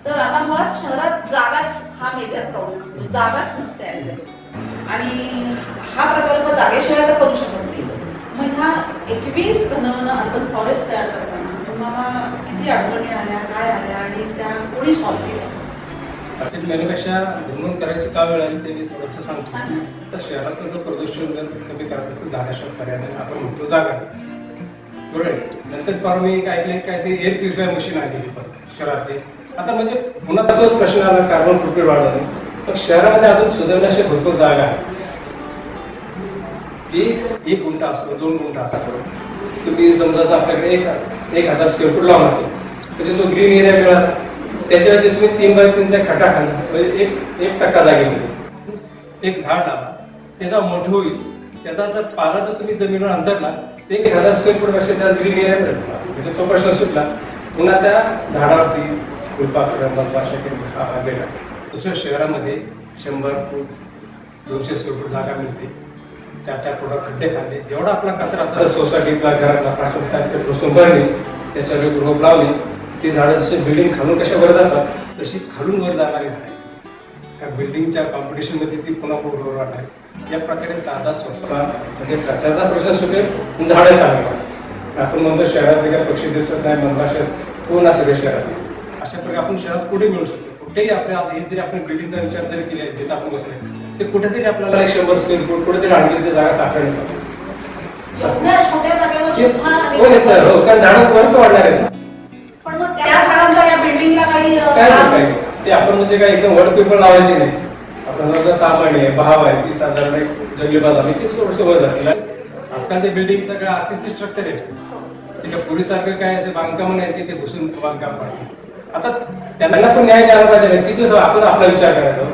तर आता मुळात शहरात जागाच हा मेजर प्रॉब्लेम असतो, जागाच नसते आणि हा प्रकल्प जागेशिवाय तर करू शकत नाही. मग ह्या 21 घनवन अर्बन फॉरेस्ट तयार करताना तुम्हाला किती अडचणी आल्या, काय आल्या आणि त्या कोणी सॉल्व्ह केल्या? असेल मेनूपेक्षा घरून करायची का वेळ आली ते मी थोडंसं सांगतो. तर शहरातलं जर प्रदूषण जर कमी करत असेल झाल्याशिवाय पर्याय नाही. आपण म्हणतो जागा बरोबर. नंतर परवा मी ऐकलं काय ते एअर प्युरिफायर मशीन आली पण शहरातले. आता म्हणजे पुन्हा तोच प्रश्न आला, कार्बन फुटप्रिंट वाढवणे. पण शहरामध्ये अजून सुधारण्याशी भरपूर जागा आहे की 1 गुंठा असो, 2 गुंठा असो. तुम्ही समजा आपल्याकडे 1,000 स्क्वेअर फूट लॉन असेल, म्हणजे तो ग्रीन एरिया मिळाला, त्याच्यावरती तुम्ही 3x3चा खड्डा खाल्ला म्हणजे 1% जागेमध्ये एक झाड लावा, ते जेव्हा मोठं होईल त्याचा जर पाला जर तुम्ही जमिनीवर अंतरला ते 1000 स्क्वेअर फूट पेक्षा जास्त ग्रीन एरिया मिळेल. म्हणजे तो प्रश्न सुटला. पुन्हा त्या झाडावरती फुलपाखरं मधमाशा हा गेला. दुसऱ्या शहरामध्ये 100 फूट 200 स्क्वेअर फूट जागा मिळते. 4-4 फुटावर खड्डे खाल्ले. जेवढा आपला कचरा असतो सोसायटीतला घरातला प्लास्टिक बसून भरली, त्याच्यावर रोप लावली, ती झाडं जशी बिल्डिंग खालून कशा वर जातात तशी खालून वर जाणारी झाडायची. त्या बिल्डिंगच्या कॉम्पिटिशनमध्ये ती पुन्हा वर वाढणार. या प्रकारे साधा सोपा म्हणजे खर्चाचा प्रश्न सुटेल, झाडं चांगली. आपण म्हणतो शहरात काही पक्षी दिसत नाही, मधमाशा कोण असेल शहरात. अशा प्रकारे आपण शहरात पुढे मिळू शकतो. कुठेही आपल्या हे जरी आपण बिल्डिंगचा विचार जरी केला जिथे आपण बसलोय ते कुठेतरी आपल्याला 100 स्क्वेअर फूट कुठेतरी आणखी जागा सापडेल. एवढ्या छोट्या जागेवर सुद्धा हो, कारण झाडं वरच वाढणार आहेत ना. पण मग त्या झाडांचा या बिल्डिंगला काही काय नाही, ते आपण म्हणजे काय एकदम वर पेपर लावायची नाही. आपण जर तांबणी आहे, बहाव आहे, ती साधारण एक जंगली बाग आहे, ती थोडंसं वर जातील. आजकालचे बिल्डिंग सगळं आरसीसी स्ट्रक्चर आहे. ते पूर्वीसारखं काय असे बांधकाम नाही की ते घुसून बांधकाम पाडते. आता त्यांना पण न्याय द्यायला पाहिजे. किती दिवस आपण आपला विचार करायचो,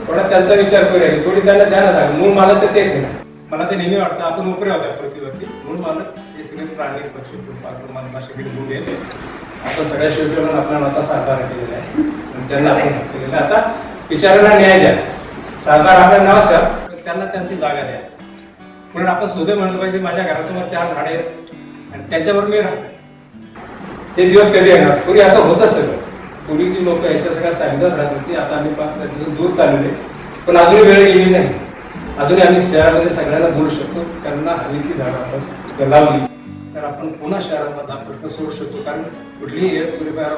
थोडा त्यांचा विचार करूया, थोडी त्यांना द्यायला लागेल. मूळ मला तर तेच आहे. मला ते नेहमी वाटतं आपण उपरे होत्या पृथ्वीवरती. म्हणून मला हे सगळे प्राणी पक्षी फुलपाखरं मधमाशा बिलगुंड येते. आपण सगळ्या शेवटी आपल्या मनाचा साकार केलेला आहे आणि त्यांना आपण केलेला. आता विचारांना न्याय द्या. सरकार आपल्या नावच ठेवा, त्यांना त्यांची जागा द्या. म्हणून आपण सुद्धा म्हणलं पाहिजे माझ्या घरासमोर 4 झाडे आहेत आणि त्याच्यावर मी राहतो. हे दिवस कधी येणार? पूर्वी असं होतं सगळं. पूर्वीची लोक याच्या सगळ्या सांगत राहत होती. आता आम्ही दूर चालले, पण अजूनही वेळ गेली नाही. अजूनही आम्ही शहरामध्ये सगळ्यांना बोलू शकतो. त्यांना हवी ती झाडं आपण लावली तर आपण पुन्हा शहरामध्ये हा प्रश्न सोडू शकतो. कारण कुठलीही एअर प्युरिफायर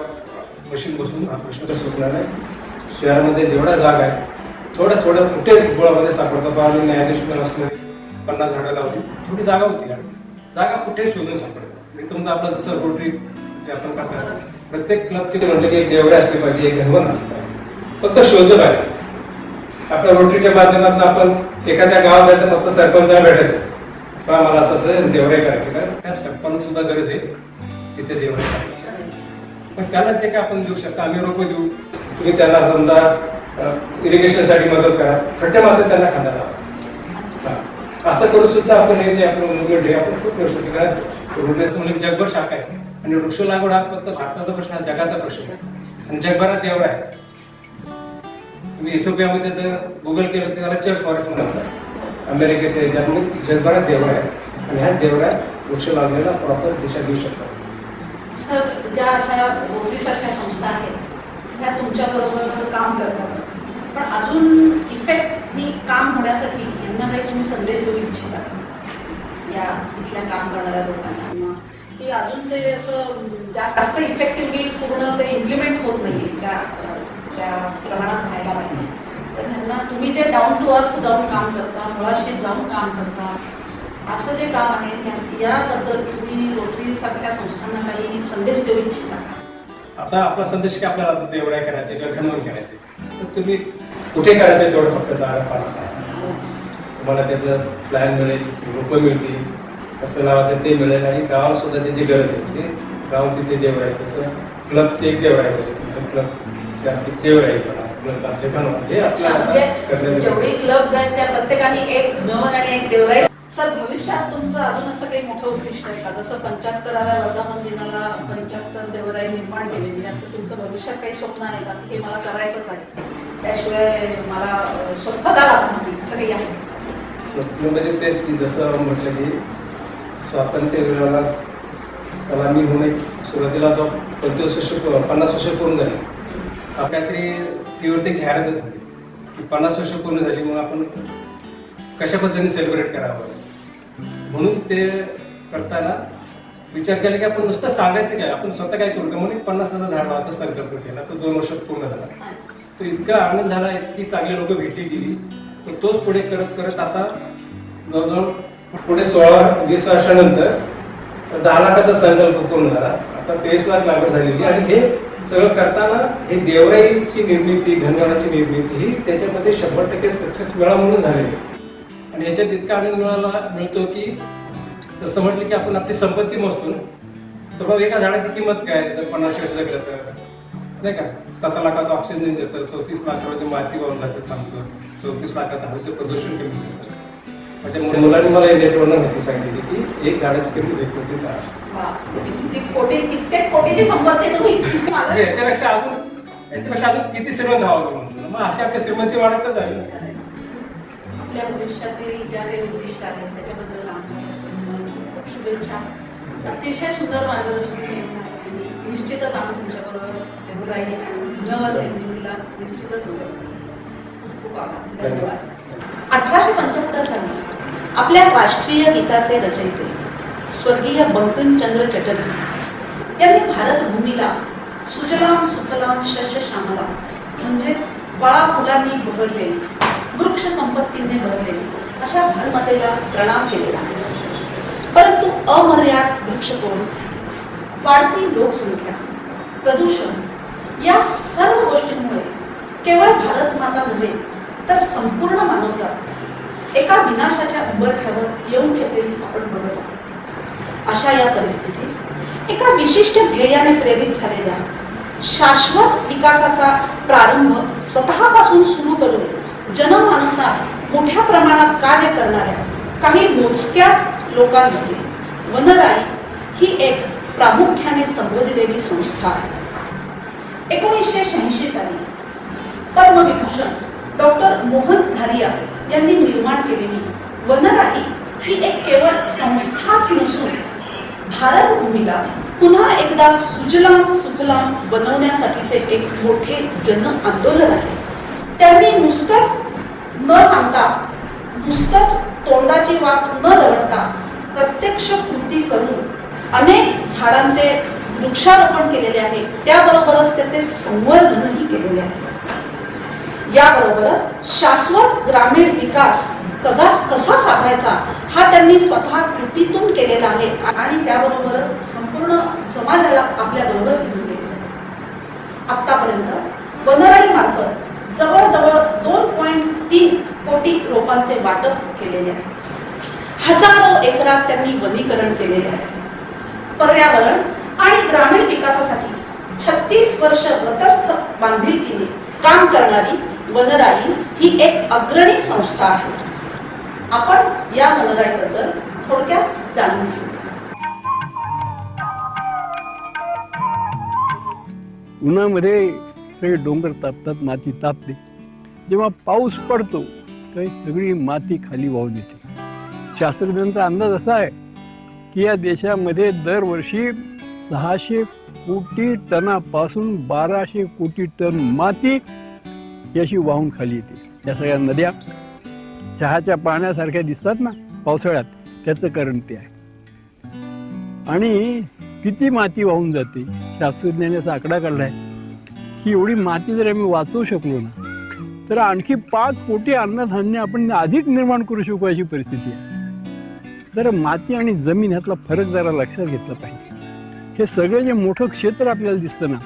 मशीन बसून हा प्रश्न सुटणार नाही. शहरामध्ये जेवढा जागा आहे थोड्या कुठे गोळामध्ये सापडतो. आम्ही न्यायाधीश असणारी 50 झाडं लावली, थोडी जागा होती. जागा कुठे शोधून सापडतो. मी तुमचं आपलं जसं रोटरी जे आपण करतो, प्रत्येक क्लबची म्हटलं की एक देवळे असले पाहिजे, एक घरवण असलं पाहिजे. फक्त शोधलं पाहिजे. आपल्या रोटरीच्या माध्यमातून आपण एखाद्या गावात जायचं फक्त सरपंचाला भेटायचं, पण मला असं देवरे करायचे. कारण त्या सरपंच सुद्धा गरज आहे तिथे देवरे करायची. पण त्याला जे काय आपण देऊ शकतो, आम्ही रोपं देऊ, तुम्ही त्याला समजा इरिगेशनसाठी मदत करा, खड्डे मात्र त्यांना खांदा लावा. असं करू सुद्धा आपण हे जे आपलं मुवमेंट आहे आपण खूप करू शकतो. कारण रोटेशन म्हणजे जगभर शाखा आहे आणि वृक्ष लागवड हा फक्त भारताचा प्रश्न, हा जगाचा प्रश्न आहे. आणि जगभरात देवरा आहेत. तुम्ही इथिओपियामध्ये जर गुगल केलं तर त्याला चर्च फॉरेस्ट म्हणतात. अमेरिकेत जर्मनीत जगभरात देवरा आहेत आणि ह्याच देवरा वृक्ष लागलेला प्रॉपर दिशा देऊ शकतात. सर, ज्या अशा रोटरीसारख्या संस्था आहेत ह्या तुमच्या बरोबर काम करतातच, पण अजून इफेक्टनी काम होण्यासाठी यांना काही तुम्ही संदेश देऊ इच्छिता या इथल्या काम करणाऱ्या लोकांना, की अजून ते असं जास्त इफेक्टिव्हली पूर्ण ते इम्प्लिमेंट होत नाही ज्या प्रमाणात व्हायला पाहिजे. तर ह्यांना तुम्ही जे डाऊन टू अर्थ जाऊन काम करता, मुळाशी जाऊन काम करता, असं जे काम आहे याबद्दल तुम्ही रोटरी सारख्या संस्थांना काही संदेश देऊ इच्छिता? आता आपला संदेश की आपल्याला देवराय करायचे किंवा घनवन करायचे, तर तुम्ही कुठे करायचं तेवढं फक्त जागा पाहिजे. तुम्हाला त्याचं प्लॅन मिळेल, रोपं मिळतील, कसं लावायचं ते मिळेल आणि गावाला सुद्धा त्याची गरज आहे. म्हणजे गाव तिथे देवराय, तसं क्लबचे एक देवराय पाहिजे. तुमचं क्लब आमची देवराय क्लब आमचे घनवन हे आपल्याला जेवढी क्लब्स आहेत त्या प्रत्येकाने एक घनवन आणि एक देवराई. सर, भविष्यात तुमचं अजून असं काही मोठं उद्दिष्ट आहे का? जसं 75व्या वर्धापन दिनाला 75 देवराई निर्माण केलेली, असं तुमचं भविष्यात काही स्वप्न आहे का? हे मला करायचंच आहे, त्याशिवाय मला स्वस्थता लाभणार नाही, असं काही आहे? स्वप्न म्हणजे तेच की जसं म्हटलं की स्वातंत्र्य सलामी होणे सुरुवातीला जो 50 वर्ष पूर्ण झाली, काहीतरी तीव्रते एक जाहिरात होती की 50 वर्ष पूर्ण झाली, मग आपण कशा पद्धतीने सेलिब्रेट करावं. म्हणून ते करताना विचार केला की आपण नुसतं सांगायचं काय, आपण स्वतः काय करू का. म्हणून 50,000 झाड लावायचा संकल्प केला. तो 2 वर्षात पूर्ण झाला. तो इतका आनंद झाला, इतकी चांगली लोक भेटली गेली, तर तोच पुढे करत करत आता जवळजवळ पुढे 16-20 वर्षानंतर 10 लाखाचा संकल्प पूर्ण झाला. आता 23 लाख लागवड झालेली. आणि हे सगळं करताना हे देवराईची निर्मिती, घनवनाची निर्मिती ही त्याच्यामध्ये 100% सक्सेस मिळा म्हणून झालेली. आणि याच्यात इतका आनंद मिळतो की तसं म्हटलं की आपण आपली संपत्ती मोजतो ना, तर बाबा एका झाडाची किंमत काय, जर 50 वर्ष जगलं तर नाही का 7 लाखाचं ऑक्सिजन देतं, 34 लाखाचं माती वाहून जायचं थांबतं, 34 लाखात हवेचं प्रदूषण कमी होतं. म्हणजे मुलांनी मला या नेटवरनं माहिती सांगितली की एक झाडाची किंमत 1 आहे. वा, किती कोटी, कित्येक कोटीची संपत्ती तुम्ही मला- म्हणजे याच्यापेक्षा अजून किती श्रीमंत व्हावं म्हणतो. मग अशी आपली श्रीमंती वाढतच आहे. आपल्या भविष्यातील ज्या काही उद्दिष्ट आहेत त्याच्याबद्दल आमच्या खूप शुभेच्छा. अतिशय सुंदर मार्गदर्शन केलं आहे. निश्चितच आम्ही तुमच्याबरोबर उभं राहील आणि धन्यवाद निर्मितीला निश्चितच मदत करू. खूप खूप आभार. धन्यवाद. 1875 साली आपल्या राष्ट्रीय गीताचे रचयिते स्वर्गीय बंकिमचंद्र चटर्जी यांनी भारत भूमीला सुजलाम सुफलाम शस्य श्यामलाम म्हणजेच फळा फुलांनी बहरलेली, वृक्ष संपत्तीने भरलेली अशा भरमातेला प्रणाम केलेला आहे. परंतु अमर्याद वृक्षतोड, वाढती लोकसंख्या, प्रदूषण या सर्व गोष्टींमुळे केवळ भारत माता नव्हे तर संपूर्ण मानवजात एका विनाशाच्या उंबरठ्यावर येऊन ठेपलेली आपण बघत आहोत. अशा या परिस्थितीत एका विशिष्ट ध्येयाने प्रेरित झालेल्या शाश्वत विकासाचा प्रारंभ स्वतःपासून सुरू करून जनमानसात मोठ्या प्रमाणात कार्य करणाऱ्या काही मोजक्याच लोकांमध्ये वनराई ही एक प्रामुख्याने संबोधलेली संस्था आहे. 1986 साली पद्मविभूषण डॉक्टर मोहन धारिया यांनी निर्माण केलेली वनराई ही एक केवळ संस्थाच नसून भारत भूमीला पुन्हा एकदा सुजलाम सुफलाम बनवण्यासाठीचे एक मोठे जन आंदोलन आहे. त्यांनी नुसतंच न सांगता, नुसतंच तोंडाची वाफ न दवडता प्रत्यक्ष कृती करून अनेक झाडांचे वृक्षारोपण केलेले आहे. त्याबरोबरच त्याचे संवर्धनही केलेले आहे. याबरोबरच शाश्वत ग्रामीण विकास कसा साधायचा हा त्यांनी स्वतः कृतीतून केलेला आहे आणि त्याबरोबरच संपूर्ण समाजाला आपल्या बरोबर घेऊन गेले. आतापर्यंत वनराई मार्फत जवळजवळ 2.3 कोटी रोपांचे वाटप केलेले आहे. हजारो एकरात त्यांनी वनीकरण केलेले आहे. पर्यावरण आणि ग्रामीण विकासासाठी 36 वर्ष व्रतस्थ बांधिलकीने काम करणारी वनराई ही एक अग्रणी संस्था आहे. आपण या वनराईबद्दल थोडक्यात जाणून घेऊ. उन्हामध्ये सगळे डोंगर तापतात, माती तापते. जेव्हा पाऊस पडतो तर सगळी माती खाली वाहून येते. शास्त्रज्ञांचा अंदाज असा आहे की या देशामध्ये दरवर्षी 600 कोटी टनापासून 1200 कोटी टन माती याशी वाहून खाली येते. या सगळ्या नद्या चहाच्या पाण्यासारख्या दिसतात ना पावसाळ्यात, त्याचं कारण ते आहे. आणि किती माती वाहून जाते, शास्त्रज्ञांनी असा आकडा काढलाय की एवढी माती जर आम्ही वाचवू शकलो ना तर आणखी 5 कोटी अन्नधान्य आपण अधिक निर्माण करू शकू अशी परिस्थिती आहे. तर माती आणि जमीन ह्यातला फरक जरा लक्षात घेतला पाहिजे. हे सगळं जे मोठं क्षेत्र आपल्याला दिसतं ना,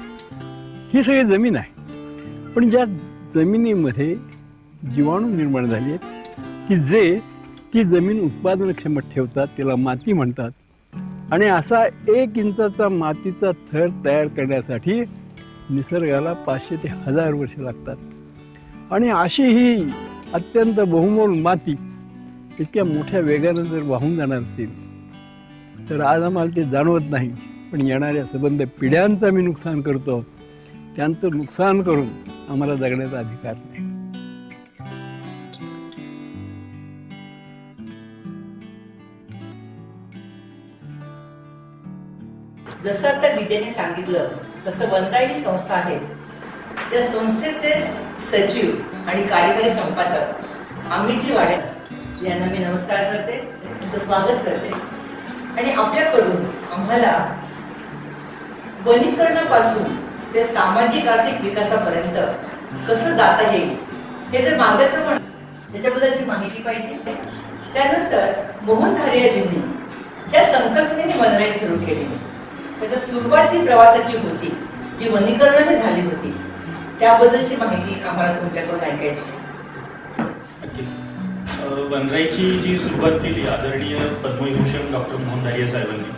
ही सगळी जमीन आहे. पण ज्या जमिनीमध्ये जीवाणू निर्माण झाले आहेत की जे ती जमीन उत्पादनक्षम ठेवतात, त्याला माती म्हणतात. आणि असा 1 इंचाचा मातीचा थर तयार करण्यासाठी निसर्गाला 500 ते 1000 वर्ष लागतात. आणि अशी ही अत्यंत बहुमोल माती इतक्या मोठ्या वेगानं जर वाहून जाणार असेल तर आज आम्हाला ते जाणवत नाही, पण येणाऱ्या संबंध पिढ्यांचं मी नुकसान करतो. त्यांचं नुकसान करून आम्हाला जगण्याचा अधिकार नाही. जसं आता विद्येने सांगितलं तसं वनराई ही संस्था आहे. या संस्थेचे सचिव आणि कार्यकारी संपादक अमितजी वाडेकर यांना मी नमस्कार करते, त्यांचं स्वागत करते. आणि आपल्याकडून आम्हाला वनीकरणापासून ते सामाजिक आर्थिक विकासापर्यंत कसं जाता येईल हे जर मार्गदर्शन त्याच्याबद्दलची माहिती पाहिजे. त्यानंतर मोहन धारियाजींनी ज्या संकल्पनेने वनराई सुरू केली, त्याच्या सुरुवात जी प्रवासाची होती, जी वनीकरणाने झाली होती, त्याबद्दलची माहिती आम्हाला तुमच्याकडून ऐकायची. वनराईची जी सुरुवात केली आदरणीय पद्मविभूषण डॉक्टर मोहन धारिया साहेबांनी,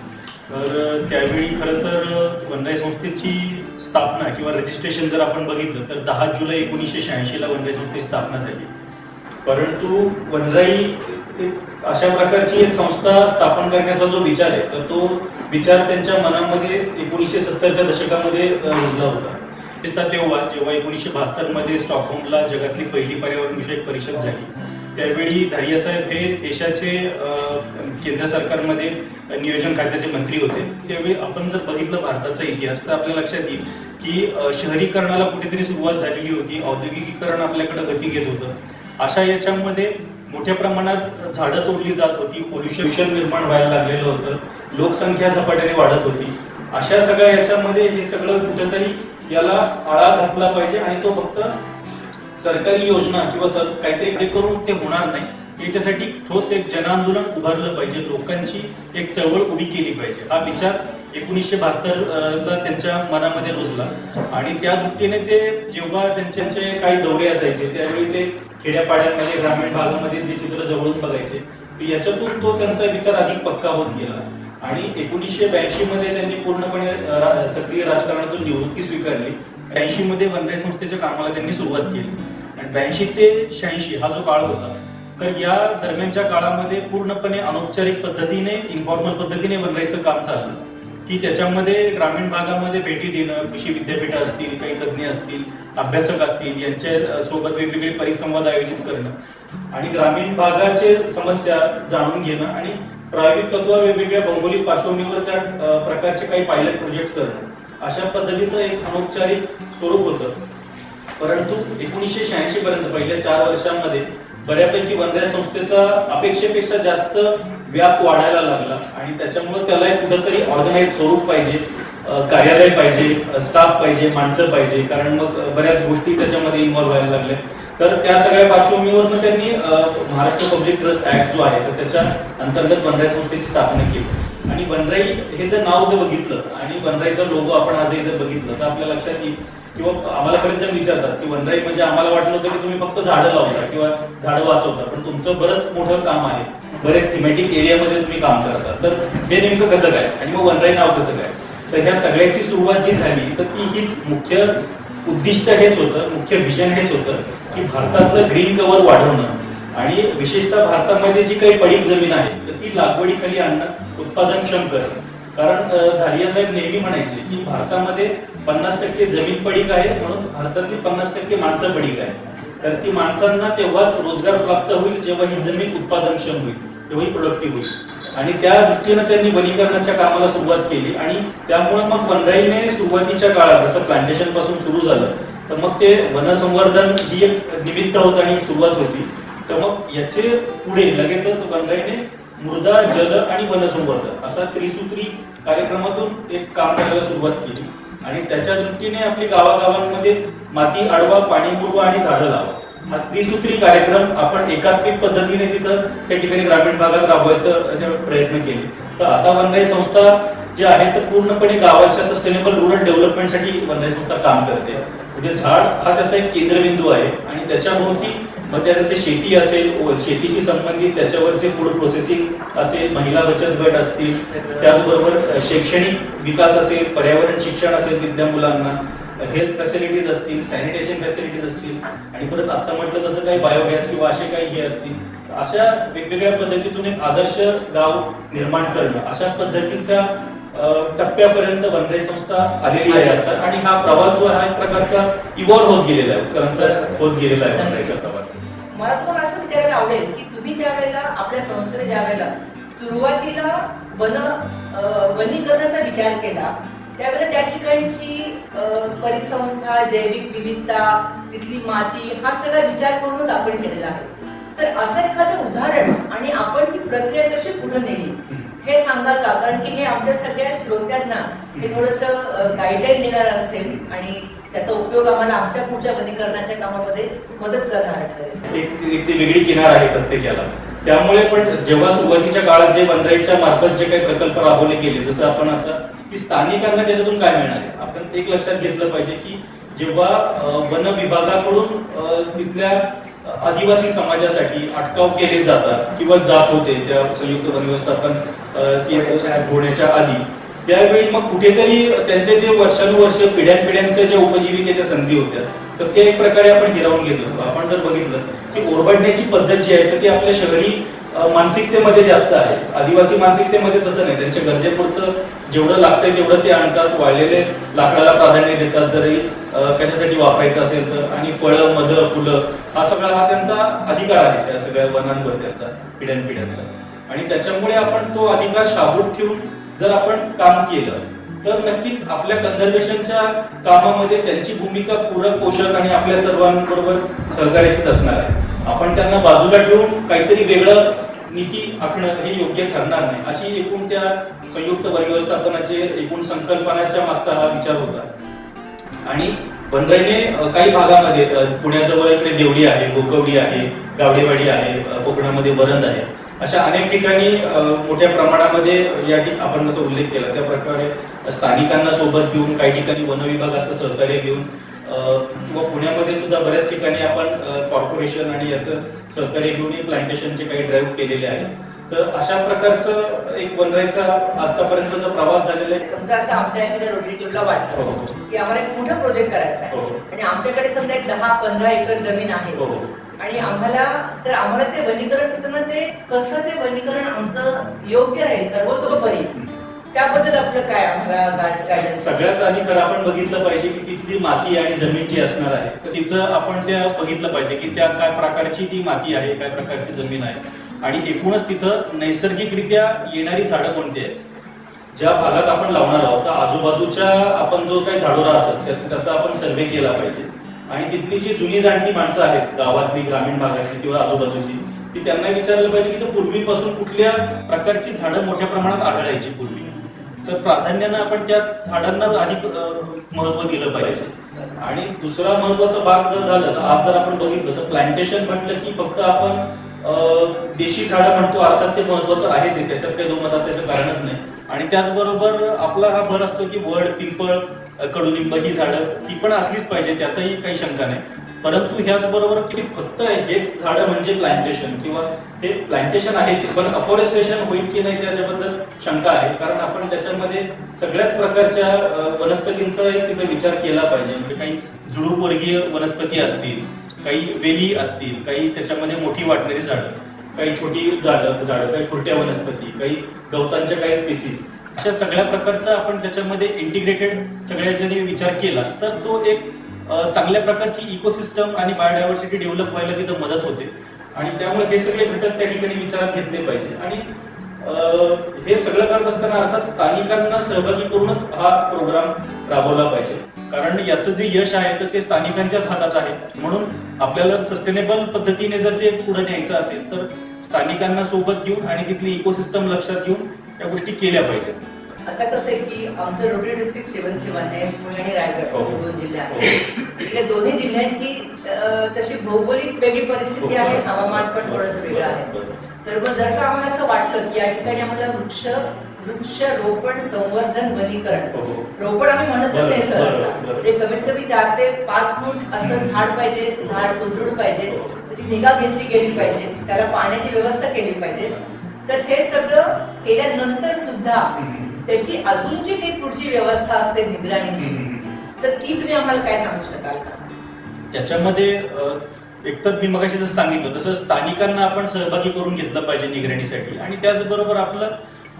तर त्यावेळी खरं तर वनराई संस्थेची स्थापना किंवा रजिस्ट्रेशन जर आपण बघितलं तर 10 जुलै 1986 ला वनराई संस्थेची स्थापना झाली. परंतु वनराई अशा प्रकारची एक संस्था स्थापन करण्याचा जो विचार आहे तर तो विचार त्यांच्या मनामध्ये 1970च्या दशकामध्ये रुजला होता. तेव्हा जेव्हा 1972 मध्ये स्टॉकहोमला जगातली पहिली पर्यावरण विषयक परिषद झाली त्यावेळी धारिया साहेब हे देशाचे केंद्र सरकारमध्ये नियोजन खात्याचे मंत्री होते. त्यावेळी आपण जर बघितलं भारताचा इतिहास तर आपल्या लक्षात येईल की शहरीकरणाला कुठेतरी सुरुवात झालेली होती, औद्योगिकीकरण आपल्याकडे गती घेत होतं. अशा याच्यामध्ये मोठ्या प्रमाणात झाडं तोडली जात होती, पोल्युशन निर्माण व्हायला लागलेलं होतं, लोकसंख्या झपाट्याने वाढत होती. अशा सगळ्या याच्यामध्ये हे सगळं कुठेतरी याला आळा घातला पाहिजे आणि तो फक्त सरकारी योजना किंवा काहीतरी करून ते होणार नाही. याच्यासाठी ठोस एक जनआंदोलन उभारलं पाहिजे, लोकांची एक चळवळ उभी केली पाहिजे. हा विचार 1972ला त्यांच्या मनामध्ये रुजला आणि त्या दृष्टीने ते जेव्हा त्यांचे काही दौरे असायचे त्यावेळी ते खेड्यापाड्यांमध्ये ग्रामीण भागामध्ये जे चित्र जवळून बघायचे याच्यातून तो त्यांचा विचार अधिक पक्का होत गेला आणि 1982 मध्ये त्यांनी पूर्णपणे सक्रिय राजकारणातून निवृत्ती स्वीकारली. 82 मध्ये वनराई संस्थेच्या कामाला त्यांनी सुरुवात केली आणि 82 ते 86 हा जो काळ होता तर या दरम्यानच्या काळामध्ये पूर्णपणे अनौपचारिक पद्धतीने इन्फॉर्मल पद्धतीने वनराईचं काम चाललं की त्याच्यामध्ये ग्रामीण भागामध्ये भेटी देणं, कृषी विद्यापीठं असतील, काही तज्ज्ञ असतील, अभ्यासक असतील यांच्या सोबत वेगवेगळे परिसंवाद आयोजित करणं आणि ग्रामीण भागाचे समस्या जाणून घेणं आणि प्रायोगिक तत्वावर वेगवेगळ्या भौगोलिक पार्श्वभूमीवर त्या प्रकारचे काही पायलट प्रोजेक्ट करणं अशा पद्धतीचं एक अनौपचारिक स्वरूप होतं. परंतु 1986 पर्यंत पहिल्या 4 वर्षांमध्ये बऱ्यापैकी वनराई संस्थेचा अपेक्षेपेक्षा जास्त व्याप वाढायला लागला आणि त्याच्यामुळे त्याला एक कुठंतरी ऑर्गनाइज स्वरूप पाहिजे, कार्यालय पाहिजे, स्टाफ पाहिजे, माणसं पाहिजे, कारण मग बऱ्याच गोष्टी त्याच्यामध्ये इन्व्हॉल्व्ह व्हायला लागल्या. तर त्या सगळ्या पार्श्वभूमीवर त्यांनी महाराष्ट्र पब्लिक ट्रस्ट ऍक्ट जो आहे तर त्याच्या अंतर्गत वनराई संस्थेची स्थापना केली आणि वनराई हे जर नाव जर बघितलं आणि वनराईचा लोगो आपण आजही जर बघितलं तर आपल्या लक्षात येईल किंवा आम्हाला बरेच जण विचारतात की वनराई म्हणजे आम्हाला वाटलं होतं की तुम्ही फक्त झाडं लावता किंवा झाडं वाचवता, पण तुमचं बरंच मोठं काम आहे, बरेच थीमॅटिक एरियामध्ये तुम्ही काम करता. तर ते नेमकं कसं काय आणि मग वनराई नाव कसं काय? तर ह्या सगळ्याची सुरुवात जी झाली तर ती हीच मुख्य उद्दिष्ट हेच होतं, मुख्य विजन हेच होतं की भारतातलं ग्रीन कव्हर वाढवणं आणि विशेषतः भारतामध्ये जी काही पडीक जमीन आहे तर ती लागवडीखाली आणणं, उत्पादनक्षम करणं. कारण धारिया साहेब नेहमी म्हणायचे की भारतामध्ये 50% जमीन पडीक आहे म्हणून भारतातली 50% माणसं पडीक आहे. तर ती माणसांना तेव्हाच रोजगार प्राप्त होईल जेव्हा ही जमीन उत्पादनक्षम होईल, तेव्हा ही प्रोडक्टिव्ह होईल आणि त्या दृष्टीनं त्यांनी वनीकरणाच्या कामाला सुरुवात केली आणि त्यामुळे मग वनराईने सुरुवातीच्या काळात जसं प्लांटेशन पासून सुरू झालं तर मग ते वनसंवर्धन ही एक निमित्त होतं आणि सुरुवात होती. तर मग याचे पुढे लगेचच वनराईने मृदा, जल आणि वनसंवर्धन असा त्रिसूत्री कार्यक्रमातून एक काम करायला सुरुवात केली आणि त्याच्या दृष्टीने आपली गावागावांमध्ये माती अडवा, पाणी मुरवा आणि झाडं लावा हा त्रिसूत्री कार्यक्रम आपण एकात्मिक पद्धतीने तिथं त्या ठिकाणी ग्रामीण भागात राबवायचा प्रयत्न केले. तर आता वनराई संस्था जे आहे तर पूर्णपणे गावाच्या सस्टेनेबल रुरल डेव्हलपमेंटसाठी वनराई संस्था काम करते. म्हणजे झाड हा त्याचा एक केंद्रबिंदू आहे आणि त्याच्या भोवती मग ते शेती असेल, शेतीशी संबंधित त्याच्यावरचे फूड प्रोसेसिंग असेल, महिला बचत गट असतील, त्याचबरोबर शैक्षणिक विकास असेल, पर्यावरण शिक्षण असेल विद्या मुलांना, हेल्थ फॅसिलिटीज असतील, सॅनिटेशन फॅसिलिटीज असतील आणि परत आता म्हटलं तसं काही बायोगॅस किंवा असे काही हे असतील. अशा वेगवेगळ्या पद्धतीतून एक आदर्श गाव निर्माण करणं अशा पद्धतीच्या टप्प्यापर्यंत वनराई संस्था आलेली आहे आता आणि हा प्रवास जो हा एक प्रकारचा इव्हॉल्व्ह होत गेलेला आहे, उत्क्रांत होत गेलेला आहे वनराईचा प्रवास. मला तुम्हाला असं विचारायला आवडेल की तुम्ही ज्या वेळेला आपल्या संस्थेने ज्या वेळेला सुरुवातीला वनीकरणाचा विचार केला त्यावेळेला त्या ठिकाणची परिसंस्था, जैविक विविधता, तिथली माती हा सगळा विचार करूनच आपण केलेला आहे. तर असं एखादं उदाहरण आणि आपण ती प्रक्रिया कशी पुढे नेली हे सांगाल का? कारण की हे आमच्या सगळ्या श्रोत्यांना हे थोडंसं गाईडलाईन देणार असेल आणि त्याचा उपयोग आम्हाला आमच्या पुढच्या वनीकरणाच्या कामामध्ये मदत करणार ठरेल. एक ती वेगळी किनार आहे प्रत्येकाला. त्यामुळे पण जेव्हा सुरुवातीच्या काळात जे वनराईच्या मार्फत जे काही प्रकल्प राबवले गेले जसं आपण आता की स्थानिकांना त्याच्यातून काय मिळणार आहे आपण एक लक्षात घेतलं पाहिजे की जेव्हा वन विभागाकडून तिथल्या आदिवासी समाजासाठी अटकाव केले जातात किंवा जात होते त्या संयुक्त वन व्यवस्थापन होण्याच्या आधी त्यावेळी मग कुठेतरी त्यांचे जे वर्षानुवर्ष पिढ्यानपिढ्यांच्या ज्या उपजीविकेच्या संधी होत्या तर ते एक प्रकारे आपण हिरावून घेतलो. आपण जर बघितलं की ओरबाडण्याची पद्धत जी आहे तर ती आपल्या शहरी मानसिकतेमध्ये जास्त आहे. आदिवासी मानसिकतेमध्ये तसं नाही. त्यांच्या गरजेपुरतं जेवढं लागतंय तेवढं ते आणतात. वाळलेले लाकडाला प्राधान्य देतात जरी कशासाठी वापरायचं असेल तर. आणि फळं, मध, फुलं हा त्यांचा अधिकार आहे त्या सगळ्या वनांवर त्यांचा पिढ्यानपिढ्यांचा. आणि त्याच्यामुळे आपण तो अधिकार शाबूत ठेवून जर आपण काम केलं तर नक्कीच आपल्या कन्झर्वेशनच्या कामामध्ये त्यांची भूमिका पूरक, पोषक आणि आपल्या सर्वांबरोबर सहकार्याचीच असणार आहे. आपण त्यांना बाजूला ठेवून काहीतरी वेगळं नीती आखणं हे योग्य ठरणार नाही. अशी एकूण त्या संयुक्त वन व्यवस्थापनाचे एकूण संकल्पनाच्या मागचा हा विचार होता. आणि वनराईने काही भागामध्ये पुण्याजवळ इकडे देवडी आहे, गोकवडी आहे, गावडेवाडी आहे, कोकणामध्ये वरंद आहे, अशा अनेक ठिकाणी मोठ्या प्रमाणामध्ये आपण जसं उल्लेख केला त्या प्रकारे स्थानिकांना सोबत घेऊन काही ठिकाणी वन विभागाचं सहकार्य घेऊन किंवा पुण्यामध्ये सुद्धा बऱ्याच ठिकाणी आपण कॉर्पोरेशन आणि याचं सहकार्य घेऊन प्लांटेशनचे काही ड्राईव्ह केलेले आहेत. तर अशा प्रकारचं एक वनराईचा आतापर्यंतचा प्रवास झालेला आहे. समजा असं आमच्या इकडे रोटरी क्लबला वाटलं की आम्हाला एक मोठा प्रोजेक्ट करायचा आहे आणि आमच्याकडे समजा एक 10-15 एकर जमीन आहे आणि आम्हाला ते वनीकरण करताना ते कसं ते वनीकरण आमचं योग्य राहील सर्वतोपरी त्याबद्दल आपलं काय आम्हाला गायडन्स. सगळ्यात आधी खरं आपण बघितलं पाहिजे की तिथली माती आणि जमीन जी असणार आहे तर तिचं आपण त्या बघितलं पाहिजे की त्या काय प्रकारची ती माती आहे, काय प्रकारची जमीन आहे आणि एकूणच तिथं नैसर्गिकरित्या येणारी झाडं कोणती आहेत. ज्या भागात आपण लावणार आहोत तर आजूबाजूच्या आपण जो काही झाडोरा असेल त्याचा आपण सर्वे केला पाहिजे. आणि तिथली जी जुनी जाणती माणसं आहेत गावातली, ग्रामीण भागातली किंवा आजूबाजूची, ती त्यांना विचारलं पाहिजे की पूर्वीपासून कुठल्या प्रकारची झाडं मोठ्या प्रमाणात आढळायची पूर्वी. तर प्राधान्यानं आपण त्या झाडांना अधिक महत्व दिलं पाहिजे. आणि दुसरा महत्वाचा भाग जर झालं तर आज जर आपण बघितलं तर प्लांटेशन म्हटलं की फक्त आपण देशी झाडं म्हणतो, अर्थात ते महत्वाचं आहेच आहे, त्याच्यात काही दोमत असायचं कारणच नाही. आणि त्याचबरोबर आपला हा भर असतो की वड, पिंपळ, कडुलिंब ही झाडं ती पण असलीच पाहिजे, त्यातही काही शंका नाही. परंतु ह्याचबरोबर की फक्त हेच झाडं म्हणजे प्लांटेशन किंवा हे प्लांटेशन आहे पण अफॉरेस्टेशन होईल की नाही त्याच्याबद्दल शंका आहे. कारण आपण त्याच्यामध्ये सगळ्याच प्रकारच्या वनस्पतींचा तिथे विचार केला पाहिजे. म्हणजे काही जुडूपवर्गीय वनस्पती असतील, काही वेली असतील, काही त्याच्यामध्ये मोठी वाटणारी झाडं, काही छोटी झाडं, काही खुरट्या वनस्पती, काही गवतांच्या काही स्पेसीज, अशा सगळ्या प्रकारचा आपण त्याच्यामध्ये इंटिग्रेटेड सगळ्याचा विचार केला तर तो एक चांगल्या प्रकारची इकोसिस्टम आणि बायोडायव्हर्सिटी डेव्हलप व्हायला तिथं मदत होते. आणि त्यामुळे हे सगळे घटक त्या ठिकाणी विचारात घेतले पाहिजे. आणि हे सगळं करत असताना अर्थात स्थानिकांना सहभागी करूनच हा प्रोग्राम राबवला पाहिजे. कारण याचं जे यश आहे तर ते स्थानिकांच्याच हातात आहे. म्हणून आपल्याला सस्टेनेबल पद्धतीने जर ते पुढे न्यायचं असेल तर स्थानिकांना सोबत घेऊन आणि तिथली इकोसिस्टम लक्षात घेऊन त्या गोष्टी केल्या पाहिजेत. आता कसं आहे की आमचं रोटरी डिस्ट्रिक्ट 731 आहे, पुणे आणि रायगड 2 जिल्हे आहेत. या दोन्ही जिल्ह्यांची तशी भौगोलिक वेगळी परिस्थिती आहे, हवामान पण थोडंसं वेगळं आहे. तर मग जर का आम्हाला असं वाटलं की या ठिकाणी आम्हाला वृक्षारोपण, संवर्धन, वनीकरण, रोपण आम्ही म्हणतच नाही सर, ते कमीत कमी 4 ते 5 फूट असं झाड पाहिजे, झाड सुदृढ पाहिजे, त्याची निगा घेतली गेली पाहिजे, त्याला पाण्याची व्यवस्था केली पाहिजे. तर हे सगळं केल्यानंतर सुद्धा त्याची अजून जी काही पुढची व्यवस्था असते निगराणीची तर ती तुम्ही आम्हाला काय सांगू शकाल का? त्याच्यामध्ये एकतर मी मगाशी जसं सांगितलं तसं स्थानिकांना आपण सहभागी करून घेतलं पाहिजे निगराणीसाठी. आणि त्याचबरोबर आपलं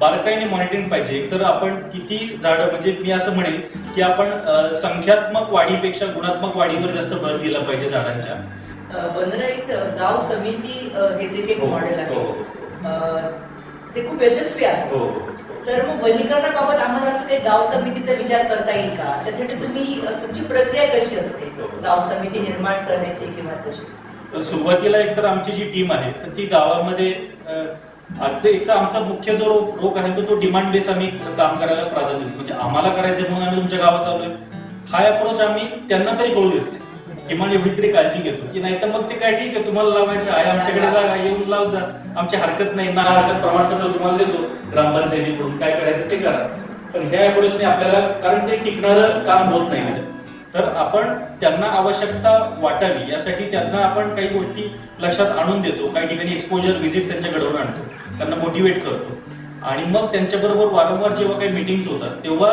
बारकाईने मॉनिटरिंग पाहिजे. एकतर आपण किती झाडं, म्हणजे मी असं म्हणेन की आपण संख्यात्मक वाढीपेक्षा गुणात्मक वाढीवर जास्त भर दिला पाहिजे झाडांच्या. वनराईचं गाव समिती हे जे काही मॉडेल आहे ते खूप यशस्वी आहे. तर मग वनीकरणाबाबत आम्हाला असं काही गाव समितीचा विचार करता येईल का? त्यासाठी तुमची प्रक्रिया कशी असते गाव समिती निर्माण करण्याची किंवा कशी? तर सुरुवातीला एकतर आमची जी टीम आहे तर ती गावामध्ये एक तर आमचा मुख्य जो रोग आहे तो डिमांड बेस आम्ही काम करायला प्राधान्य देतो. म्हणजे आम्हाला करायचं म्हणून आम्ही तुमच्या गावात आलोय हा अप्रोच आम्ही त्यांना तरी कळू देतो, किमान एवढी तरी काळजी घेतो की नाही तर मग ते काय ठीक आहे तुम्हाला लावायचं आहे, आमच्याकडे जागा येऊन लाव जा, आमची हरकत नाही ना, हरकत प्रमाणपत्र तुम्हाला देतो ग्रामपंचायतीकडून, काय करायचं ते करा. पण ह्या अप्रोचने आपल्याला, कारण ते टिकणारं काम होत नाही, तर आपण त्यांना आवश्यकता वाटावी यासाठी त्यांना आपण काही गोष्टी लक्षात आणून देतो. काही ठिकाणी एक्सपोजर व्हिजिट त्यांच्या घडवून आणतो, त्यांना मोटिवेट करतो. आणि मग त्यांच्याबरोबर वारंवार जेव्हा काही मीटिंग्स होतात तेव्हा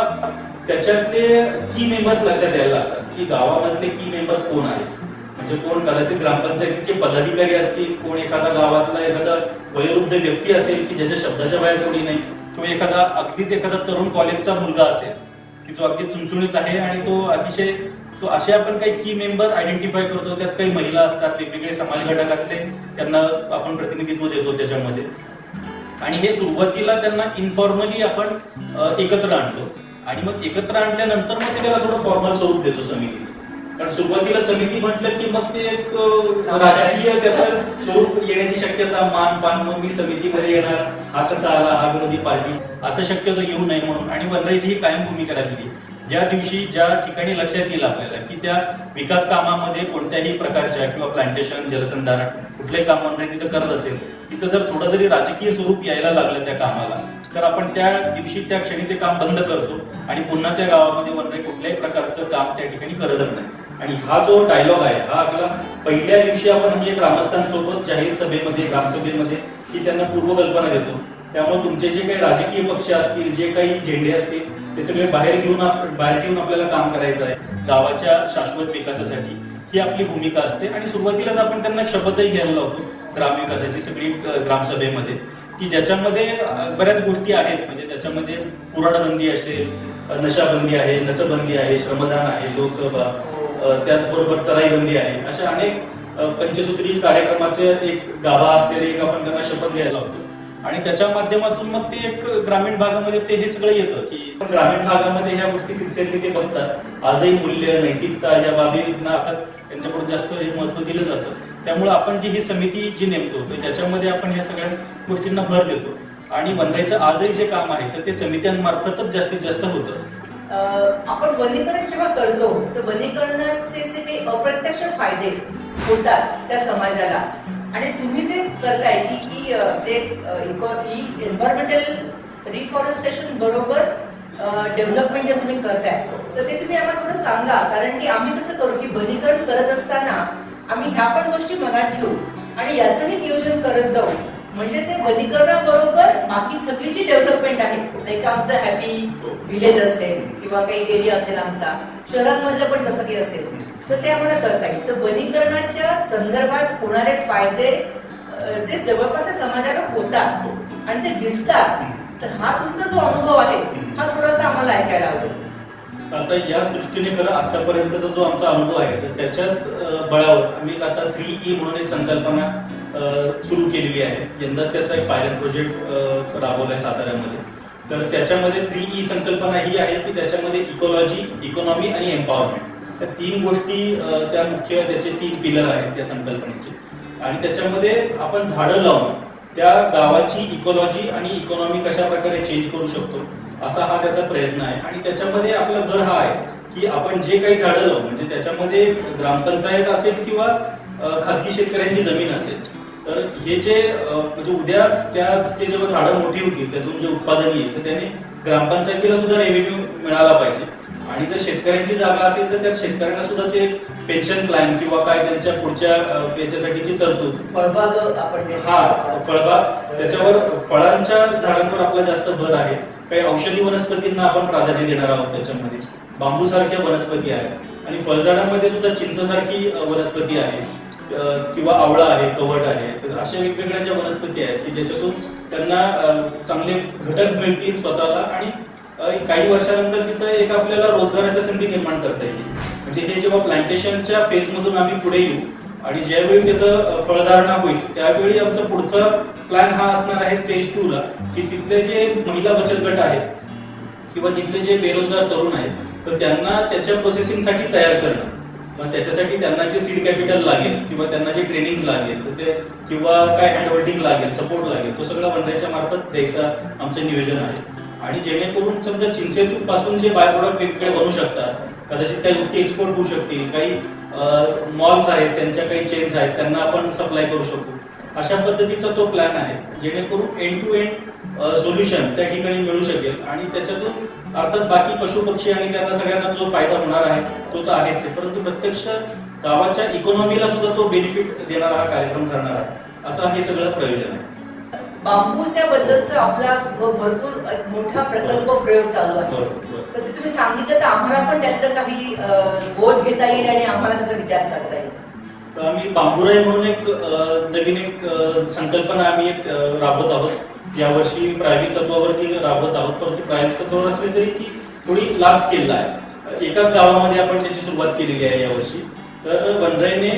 त्याच्यातले की मेंबर्स लक्षात यायला लागतात की गावामधले की मेंबर्स कोण आहेत. म्हणजे कोण कदाचित ग्रामपंचायतीचे पदाधिकारी असतील, कोण एखादा गावातला एखादा वयोवृद्ध व्यक्ती असेल की ज्याच्या शब्दाच्या बाहेर कोणी नाही, किंवा एखादा तरुण कॉलेजचा मुलगा असेल की जो अगदी चुणचुणीत आहे आणि तो असे आपण काही की मेंबर आयडेंटिफाय करतो. त्यात काही महिला असतात, वेगवेगळे समाज घटकातले त्यांना आपण प्रतिनिधित्व देतो त्याच्यामध्ये. आणि हे सुरुवातीला त्यांना इन्फॉर्मली आपण एकत्र आणतो आणि मग एकत्र आणल्यानंतर मग त्याला थोडं फॉर्मल स्वरूप देतो समितीचं. कारण सुरुवातीला समिती म्हटलं की मग ते एक राजकीय त्याचं स्वरूप येण्याची शक्यता, मान पान, मग मी समितीमध्ये येणार, हा कसा आला, हा विरोधी पार्टी, असं शक्यतो येऊ नये म्हणून. आणि वनराईची ही कायम भूमिका राहिली. ज्या दिवशी ज्या ठिकाणी लक्षात येईल आपल्याला की त्या विकास कामामध्ये कोणत्याही प्रकारच्या किंवा प्लांटेशन, जलसंधारण कुठलंही काम वनराई तिथं करत असेल, तिथं जर थोडं जरी राजकीय स्वरूप यायला लागलं त्या कामाला, तर आपण त्या दिवशी त्या क्षणी ते काम बंद करतो आणि पुन्हा त्या गावामध्ये वनराई कुठल्याही प्रकारचं काम त्या ठिकाणी करतच नाही. आणि हा जो डायलॉग आहे हा आपला पहिल्या दिवशी आपण म्हणजे ग्रामस्थांसोबत जाहीर सभेमध्ये, ग्रामसभेमध्ये की त्यांना पूर्वकल्पना देतो. त्यामुळे तुमचे जे काही राजकीय पक्ष असतील, जे काही झेंडे असतील, ते सगळे बाहेर ठेवून आपल्याला काम करायचं आहे गावाच्या शाश्वत विकासासाठी. ही आपली भूमिका असते. आणि सुरुवातीलाच आपण त्यांना शपथही घ्यायला लावतो ग्रामविकासाची सगळी ग्रामसभेमध्ये, की ज्याच्यामध्ये बऱ्याच गोष्टी आहेत. म्हणजे त्याच्यामध्ये पुराणबंदी असेल, नशाबंदी आहे, नसबंदी आहे, श्रमदान आहे, लोकसभा, त्याचबरोबर चराईबंदी आहे. अशा अनेक पंचसूत्री कार्यक्रमाचे एक गाभा असलेले एक आपण त्यांना शपथ घ्यायला लावतो. आणि त्याच्या माध्यमातून मग ते एक ग्रामीण भागामध्ये ते हे सगळं येतं की ग्रामीण भागामध्ये ह्या गोष्टी सिन्सिअरली ते बघतात. आजही मूल्य, नैतिकता या बाबींना आता त्यांच्याकडून जास्त महत्व दिलं जातं. त्यामुळे आपण जी ही समिती जी नेमतो त्याच्यामध्ये आपण या सगळ्या गोष्टींना भर देतो. आणि वनराईचं आजही जे काम आहे तर ते समित्यांमार्फतच जास्तीत जास्त होतं. आपण वनीकरण जेव्हा करतो तर वनीकरणाचे जे काही अप्रत्यक्ष फायदे होतात त्या समाजाला, आणि तुम्ही जे करताय की जे एन्व्हायरमेंटल रिफॉरेस्टेशन बरोबर डेव्हलपमेंट जे तुम्ही करताय, तर ते तुम्ही आम्हाला थोडं सांगा. कारण की आम्ही कसं करू की वनीकरण करत असताना आम्ही ह्या पण गोष्टी मनात ठेवू आणि याचंही नियोजन करत जाऊ. म्हणजे ते वनीकरणाबरोबर बाकी सगळी जी डेव्हलपमेंट आहे, लाईक आमचं हॅपी विलेज असेल किंवा काही एरिया असेल आमचा, शहरांमध्ये पण तसं काही असेल, तर ते आम्हाला करता येईल. तर वनीकरणाच्या संदर्भात होणारे फायदे जे जवळपासच्या समाजाला होतात आणि ते दिसतात, तर हा तुमचा जो अनुभव आहे हा थोडासा आम्हाला ऐकायला आवडेल. आता या दृष्टीने खरं आतापर्यंतचा जो आमचा अनुभव आहे तर त्याच्याच बळावर आम्ही आता 3E म्हणून एक संकल्पना सुरू केलेली आहे. यंदाच त्याचा एक पायलट प्रोजेक्ट राबवलाय साताऱ्यामध्ये. तर त्याच्यामध्ये 3E संकल्पना ही आहे की त्याच्यामध्ये इकॉलॉजी, इकॉनॉमी आणि एम्पॉवरमेंट या 3 गोष्टी त्या मुख्य त्याचे 3 पिलर आहेत त्या संकल्पनेचे. आणि त्याच्यामध्ये आपण झाडं लावून त्या गावाची इकॉलॉजी आणि इकॉनॉमी कशा प्रकारे चेंज करू शकतो असा हा त्याचा प्रयत्न आहे. आणि त्याच्यामध्ये आपला भर हा आहे की आपण जे काही झाडं लावू, म्हणजे त्याच्यामध्ये ग्रामपंचायत असेल किंवा खाजगी शेतकऱ्यांची जमीन असेल, तर हे जे म्हणजे उद्या ते जेव्हा झाडं मोठी होतील त्यातून जे उत्पादन येईल तर त्याने ग्रामपंचायतीला सुद्धा रेव्हेन्यू मिळाला पाहिजे. आणि जर शेतकऱ्यांची जागा असेल तर त्या शेतकऱ्यांना सुद्धा ते पेन्शन प्लॅन किंवा काय त्यांच्या पुढच्या याच्यासाठीची तरतूद, फळबाग आपण फळबाग, त्याच्यावर फळांच्या झाडांवर आपला जास्त भर आहे. काही औषधी वनस्पतींना आपण प्राधान्य देणार आहोत. त्याच्यामध्ये बांबू सारख्या वनस्पती आहेत आणि फळझाडांमध्ये सुद्धा चिंचसारखी वनस्पती आहे किंवा आवळा आहे, कवट आहे. तर अशा वेगवेगळ्या ज्या वनस्पती आहेत की ज्याच्यातून त्यांना चांगले घटक मिळतील स्वतःला आणि काही वर्षानंतर तिथं एक आपल्याला रोजगाराच्या संधी निर्माण करता येईल. म्हणजे हे जेव्हा प्लांटेशनच्या फेज मधून आम्ही पुढे येऊ आणि ज्यावेळी तिथं फळधारणा होईल त्यावेळी आमचा पुढचा प्लॅन हा असणार आहे स्टेज 2 ला, की तिथले जे महिला बचत गट आहेत किंवा तिथले जे बेरोजगार तरुण आहेत तर त्यांना त्याच्या प्रोसेसिंगसाठी तयार करणं. मग त्याच्यासाठी त्यांना जे सीड कॅपिटल लागेल किंवा त्यांना जे ट्रेनिंग लागेल तर ते किंवा काय हँडहोल्डिंग लागेल, सपोर्ट लागेल, तो सगळा वनराईच्या मार्फत द्यायचा आमचं नियोजन आहे. आणि जेणेकरून समजा चिंचेतून पासून जे बाय प्रोडक्ट वेगवेगळे बनू शकतात, कदाचित काही गोष्टी एक्सपोर्ट होऊ शकतील, काही मॉल्स आहेत त्यांच्या काही चेन्स आहेत त्यांना आपण सप्लाय करू शकू. अशा पद्धतीचा तो प्लॅन आहे जेणेकरून एंड टू एंड सोल्युशन त्या ठिकाणी मिळू शकेल. आणि त्याच्यातून अर्थात बाकी पशु पक्षी आणि त्यांना सगळ्यांना जो फायदा होणार आहे तो तर आहेच आहे, परंतु प्रत्यक्ष गावाच्या इकॉनॉमीला सुद्धा तो बेनिफिट देणारा हा कार्यक्रम करणार आहे. असं हे सगळं प्रयोजन आहे. बांबूच्या बद्दलचा आपला भरपूर एक मोठा प्रकल्प प्रयोग चालू आहे. तर ते तुम्ही सांगितलं तर आम्हाला पण त्यातलं काही बोध घेता येईल आणि आम्हाला त्याचा विचार करता येईल. तर आम्ही बांबुराई म्हणून एक नवीन एक संकल्पना आम्ही एक राबवत आहोत. यावर्षी प्रायोगिक तत्वावरती राबवत आहोत, परंतु प्रायोगिक तत्वावर असली तरी ती थोडी लार्ज स्केलला आहे. एकाच गावामध्ये आपण त्याची सुरुवात केलेली आहे यावर्षी. तर वनराईने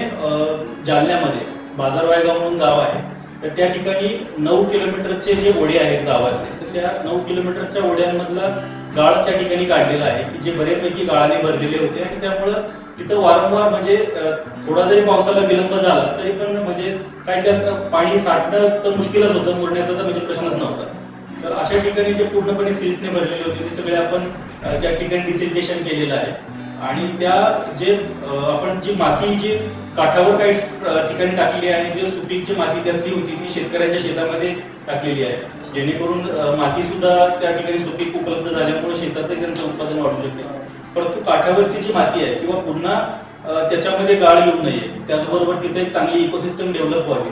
जालन्यामध्ये बाजारवायगाव म्हणून गाव आहे, तर त्या ठिकाणी 9 किलोमीटरचे जे ओढे आहेत गावातले, तर त्या 9 किलोमीटरच्या ओढ्यांमधला गाळ त्या ठिकाणी काढलेला आहे की जे बरेपैकी गाळाने भरलेले होते आणि त्यामुळं तिथं वारंवार म्हणजे थोडा जरी पावसाला विलंब झाला तरी पण म्हणजे काय त्यात पाणी साठणं तर मुश्किलच होतं, मुरण्याचा तर म्हणजे प्रश्नच नव्हता. तर अशा ठिकाणी जे पूर्णपणे सिल्टने भरलेले होते ते सगळे आपण त्या ठिकाणी डिसिल्टेशन केलेलं आहे. आणि त्या जे आपण जी माती जी काठावर काही ठिकाणी टाकली आहे आणि जी सुपीक जी माती त्यातली होती ती शेतकऱ्यांच्या शेतामध्ये टाकलेली आहे, जेणेकरून माती सुद्धा त्या ठिकाणी सुपीक उपलब्ध झाल्यामुळे शेताचं त्यांचं उत्पादन वाढू शकते. परंतु काठावरची जी माती आहे किंवा पुन्हा त्याच्यामध्ये गाळ येऊ नये, त्याचबरोबर तिथे एक चांगली इकोसिस्टम डेव्हलप व्हावी,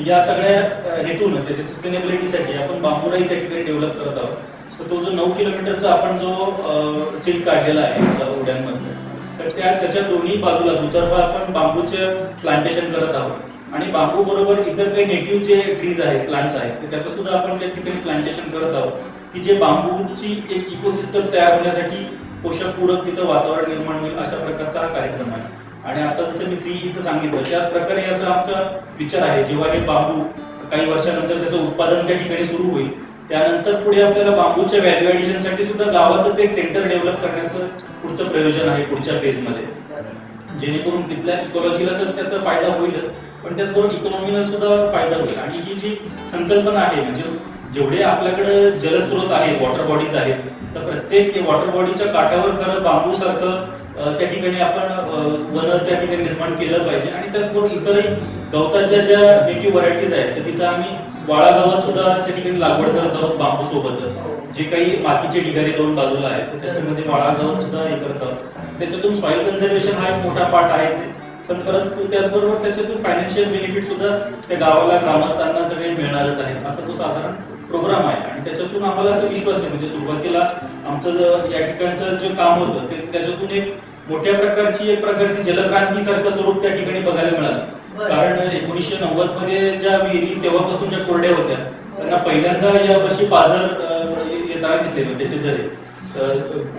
या सगळ्या हेतून त्याच्या सस्टेनेबिलिटीसाठी आपण बांबुराई त्या ठिकाणी डेव्हलप करत आहोत. तर तो जो 9 किलोमीटरचा आपण जो सिल्क काढलेला आहे उड्यांमध्ये, तर त्याच्या दोन्ही बाजूला दुतर्फा आपण बांबूचे प्लांटेशन करत आहोत आणि बांबू बरोबर इतर काही नेटिव्ह जे ट्रीज आहेत, प्लांट्स आहेत, तर त्याचं सुद्धा आपण त्या ठिकाणी प्लांटेशन करत आहोत की जे बांबूची एक इकोसिस्टम तयार होण्यासाठी पोषक पूरक तिथं वातावरण निर्माण होईल, अशा प्रकारचा हा कार्यक्रम आहे. आणि आता जसं मी 3Eचं सांगितलं त्याच प्रकारे याचा आमचा विचार आहे. जेव्हा हे बांबू काही वर्षानंतर त्याचं उत्पादन त्या ठिकाणी सुरू होईल, त्यानंतर पुढे आपल्याला बांबूच्या व्हॅल्यू ऍडिशनसाठी सुद्धा गावातच एक सेंटर डेव्हलप करण्याचं पुढचं प्रयोजन आहे पुढच्या फेजमध्ये, जेणेकरून तिथल्या इकॉलॉजीला तर त्याचा फायदा होईलच, पण त्याचबरोबर इकॉनॉमीला सुद्धा फायदा होईल. आणि ही जी संकल्पना आहे म्हणजे जेवढे आपल्याकडे जलस्रोत आहेत, वॉटर बॉडीज आहेत, तर प्रत्येक वॉटर बॉडीच्या काठावर खरं बांबू सारखं त्या ठिकाणी आपण वन त्या ठिकाणी निर्माण केलं पाहिजे. आणि त्याचबरोबर इतरही गवताच्या ज्या नेटिव्ह व्हरायटीज आहेत तर तिथं आम्ही वाळा गावात सुद्धा त्या ठिकाणी लागवड करत आहोत बांबू सोबतच. जे काही मातीचे ढिगारे दोन बाजूला आहेत तर त्याच्यामध्ये वाळा गावात सुद्धा हे करत आहोत. त्याच्यातून सॉइल कन्झर्वेशन हा एक मोठा पार्ट आहेच, पण परंतु त्याचबरोबर त्याच्यातून फायनान्शियल बेनिफिट सुद्धा त्या गावाला ग्रामस्थांना सगळे मिळणारच आहेत, असा तो साधारण प्रोग्राम आहे. आणि त्याच्यातून आम्हाला असं विश्वास आहे म्हणजे सुरुवातीला आमचं या ठिकाणचं जे काम होतं ते त्याच्यातून एक मोठ्या प्रकारची जलक्रांती सारखं स्वरूप त्या ठिकाणी बघायला मिळालं. कारण 1990 मध्ये ज्या विहिरी तेव्हापासून ज्या कोरड्या होत्या त्यांना पहिल्यांदा या वर्षी पाझर येताना दिसले, त्याचे जरे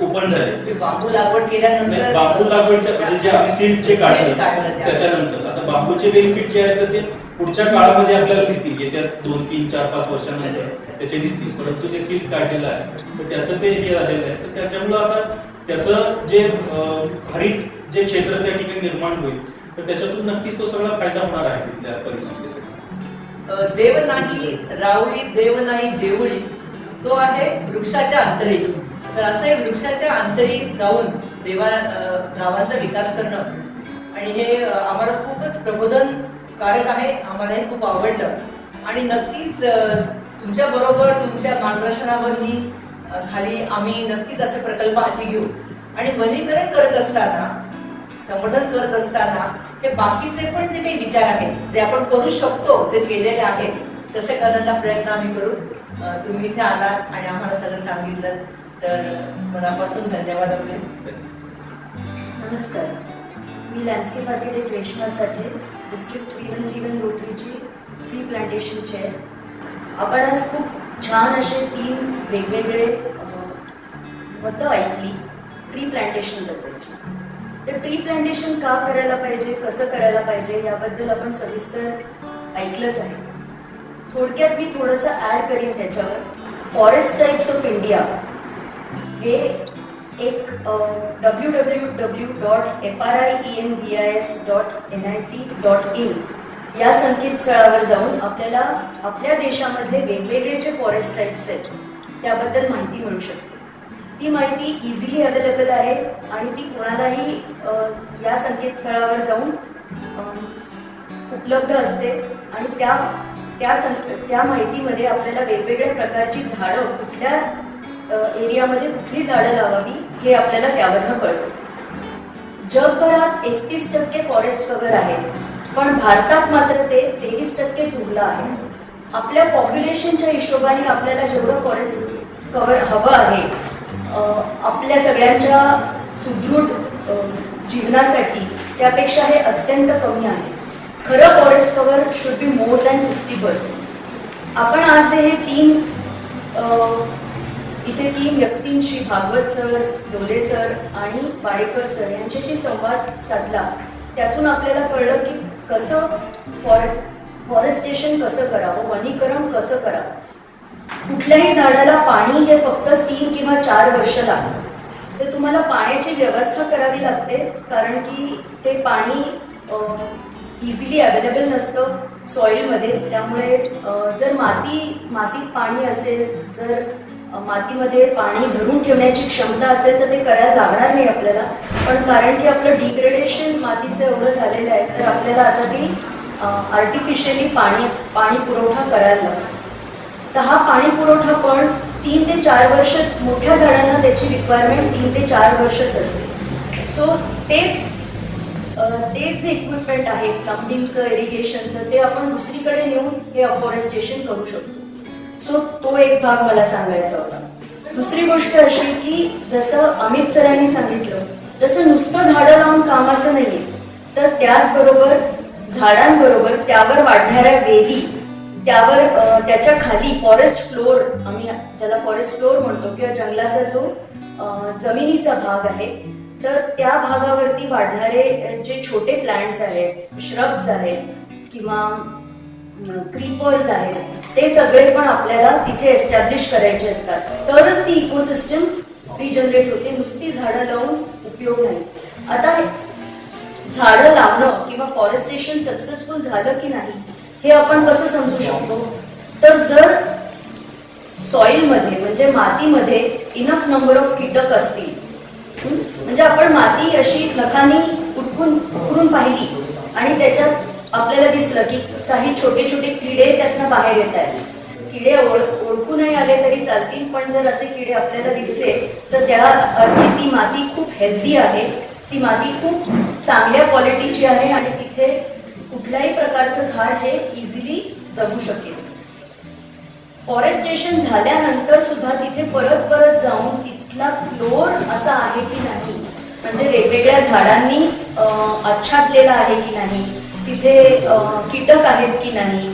ओपन झाले. बांबू लागवड केल्यानंतर बांबू लागवडच्या म्हणजे जे आम्ही सीडचे काढलं त्याच्यानंतर आता बांबूचे बेनिफिट जे आहेत तर ते पुढच्या काळामध्ये आपल्याला दिसतील, येत्या 2, 3, 4, 5 वर्षांनंतर त्याचे दिसतील. परंतु जे सीड काढलेलं आहे तर त्याचं ते हे झालेलं आहे, तर त्याच्यामुळं आता त्याचं जे हरित जे क्षेत्र त्या ठिकाणी निर्माण होईल तर त्याच्यातून नक्कीच तो सगळा फायदा होणार आहे त्या परिसंस्थेसाठी. देव नाही रावळी, देव नाही देवळी, तो आहे वृक्षाच्या अंतरी. तर असं आहे, वृक्षाच्या अंतरी जाऊन गावांचा विकास करणं आणि हे आम्हाला खूपच प्रबोधनकारक आहे. आम्हाला हे खूप आवडलं आणि नक्कीच तुमच्या बरोबर तुमच्या मार्गदर्शनावर ही खाली आम्ही नक्कीच असे प्रकल्प हाती घेऊ. आणि वनीकरण करत असताना, संवर्धन करत असताना हे बाकीचे पण जे काही विचार आहेत जे आपण करू शकतो, जे केलेले आहेत तसे करण्याचा प्रयत्न आम्ही करू. तुम्ही इथे आलात आणि आम्हाला सगळं सांगितलं तर मनापासून धन्यवाद आपले. नमस्कार, मी लँडस्केप आर्किटेक्ट रेश्मा साठे, डिस्ट्रिक्ट 3131 रोटरीची ट्री प्लांटेशन चेअर. आपण आज खूप छान असे 3 वेगवेगळे मतं ऐकली ट्री प्लांटेशन बद्दलची. तर ट्री प्लांटेशन का करायला पाहिजे, कसं करायला पाहिजे याबद्दल आपण सविस्तर ऐकलंच आहे. थोडक्यात मी थोडंसं ॲड करीन त्याच्यावर. फॉरेस्ट टाईप्स ऑफ इंडिया हे एक www.frienvis.nic.in या संकेतस्थळावर जाऊन आपल्याला आपल्या देशामधले वेगवेगळे जे फॉरेस्ट टाईप्स आहेत त्याबद्दल माहिती मिळू शकते. ती माहिती इझिली अवेलेबल आहे आणि ती कोणालाही या संकेतस्थळावर जाऊन उपलब्ध असते. आणि त्या माहितीमध्ये आपल्याला वेगवेगळ्या प्रकारची झाडं कुठल्या एरियामध्ये कुठली झाडं लावावी हे आपल्याला त्यावरनं कळतं. जगभरात 31% फॉरेस्ट कव्हर आहे, पण भारतात मात्र ते 23% उरलं आहे. आपल्या पॉप्युलेशनच्या हिशोबाने आपल्याला जेवढं फॉरेस्ट कव्हर हवं आहे आपल्या सगळ्यांच्या सुदृढ जीवनासाठी, त्यापेक्षा हे अत्यंत कमी आहे. खरं forest cover should be more than 60%. आपण आज हे इथे तीन व्यक्तींशी, भागवत सर, डोले सर आणि वाडेकर सर यांच्याशी संवाद साधला. त्यातून आपल्याला कळलं की कसं फॉरेस्टेशन कसं करावं, वनीकरण कसं करावं. कुठल्याही झाडाला पाणी हे फक्त 3 किंवा 4 वर्ष लागतं. तर तुम्हाला पाण्याची व्यवस्था करावी लागते, कारण की ते पाणी इझिली अवेलेबल नसतं सॉईलमध्ये. त्यामुळे जर मातीत पाणी असेल, जर मातीमध्ये पाणी धरून ठेवण्याची क्षमता असेल तर ते करायला लागणार नाही आपल्याला. पण कारण की आपलं डिग्रेडेशन मातीचं एवढं झालेलं आहे, तर आपल्याला आता ती आर्टिफिशियली पाणी पुरवठा करायला लागतो. तर हा पाणी पुरवठा पण 3 ते 4 वर्षच, मोठ्या झाडांना त्याची रिक्वायरमेंट 3 ते 4 वर्षच असते. सो तेच जे इक्विपमेंट आहे प्लंबिंगचं, इरिगेशनचं, ते आपण दुसरीकडे नेऊन हे अफॉरेस्टेशन करू शकतो. सो तो एक भाग मला सांगायचा होता. दुसरी गोष्ट अशी की जसं अमित सरांनी सांगितलं, जसं नुसतं झाडं लावून कामाचं नाहीये, तर त्याचबरोबर झाडांबरोबर त्यावर वाढणाऱ्या वेली, त्यावर त्याच्या खाली फॉरेस्ट फ्लोअर, आम्ही ज्याला फॉरेस्ट फ्लोअर म्हणतो, किंवा जंगलाचा जो जमिनीचा भाग आहे, तर त्या भागावरती वाढणारे जे छोटे प्लांट्स आहेत, श्रब्स आहेत किंवा क्रीपर्स आहेत, ते सगळे पण आपल्याला तिथे एस्टॅब्लिश करायचे असतात. तरच ती इकोसिस्टम रिजनरेट होते. नुसती झाडं लावून उपयोग नाही. आता झाडं लावणं किंवा फॉरेस्टेशन सक्सेसफुल झालं की नाही हे आपण कसं समजू शकतो, तर जर सॉइलमध्ये म्हणजे मातीमध्ये इनफ नंबर ऑफ कीटक असतील, म्हणजे आपण माती अशी नखानी उकरून पाहिली आणि त्याच्यात आपल्याला दिसलं की काही छोटे छोटे किडे त्यातनं बाहेर येत आहेत. किडे ओळखू नाही आले तरी चालतील, पण जर असे किडे आपल्याला दिसले तर त्या अर्थी ती माती खूप हेल्दी आहे, ती माती खूप चांगल्या क्वालिटीची आहे आणि तिथे कुठल्याही प्रकारचं झाड हे इझिली जगू शकेल. फॉरेस्टेशन झाल्यानंतर सुद्धा तिथे परत परत जाऊन तिथला फ्लोअर असा आहे की नाही, म्हणजे वेगवेगळ्या झाडांनी आच्छादलेला आहे की नाही, तिथे कीटक आहेत की नाही,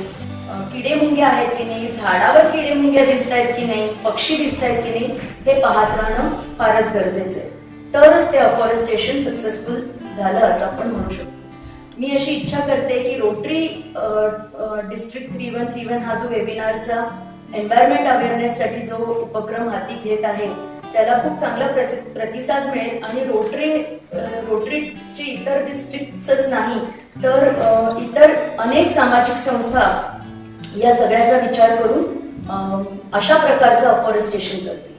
किडे मुंग्या आहेत की नाही, झाडावर किडे मुंग्या दिसत आहेत की नाही, पक्षी दिसत आहेत की नाही, हे पाहत राहणं फारच गरजेचं आहे. तरच ते अफॉरेस्टेशन सक्सेसफुल झालं असं आपण म्हणू शकतो. मी अशी इच्छा करते की रोटरी डिस्ट्रिक्ट 3131 हा जो वेबिनारचा एन्व्हायरमेंट अवेअरनेससाठी जो उपक्रम हाती घेत आहे त्याला खूप चांगला प्रतिसाद मिळेल आणि रोटरीचे इतर डिस्ट्रिक्टच नाही तर इतर अनेक सामाजिक संस्था या सगळ्याचा विचार करून अशा प्रकारचं अफॉरेस्टेशन करतील.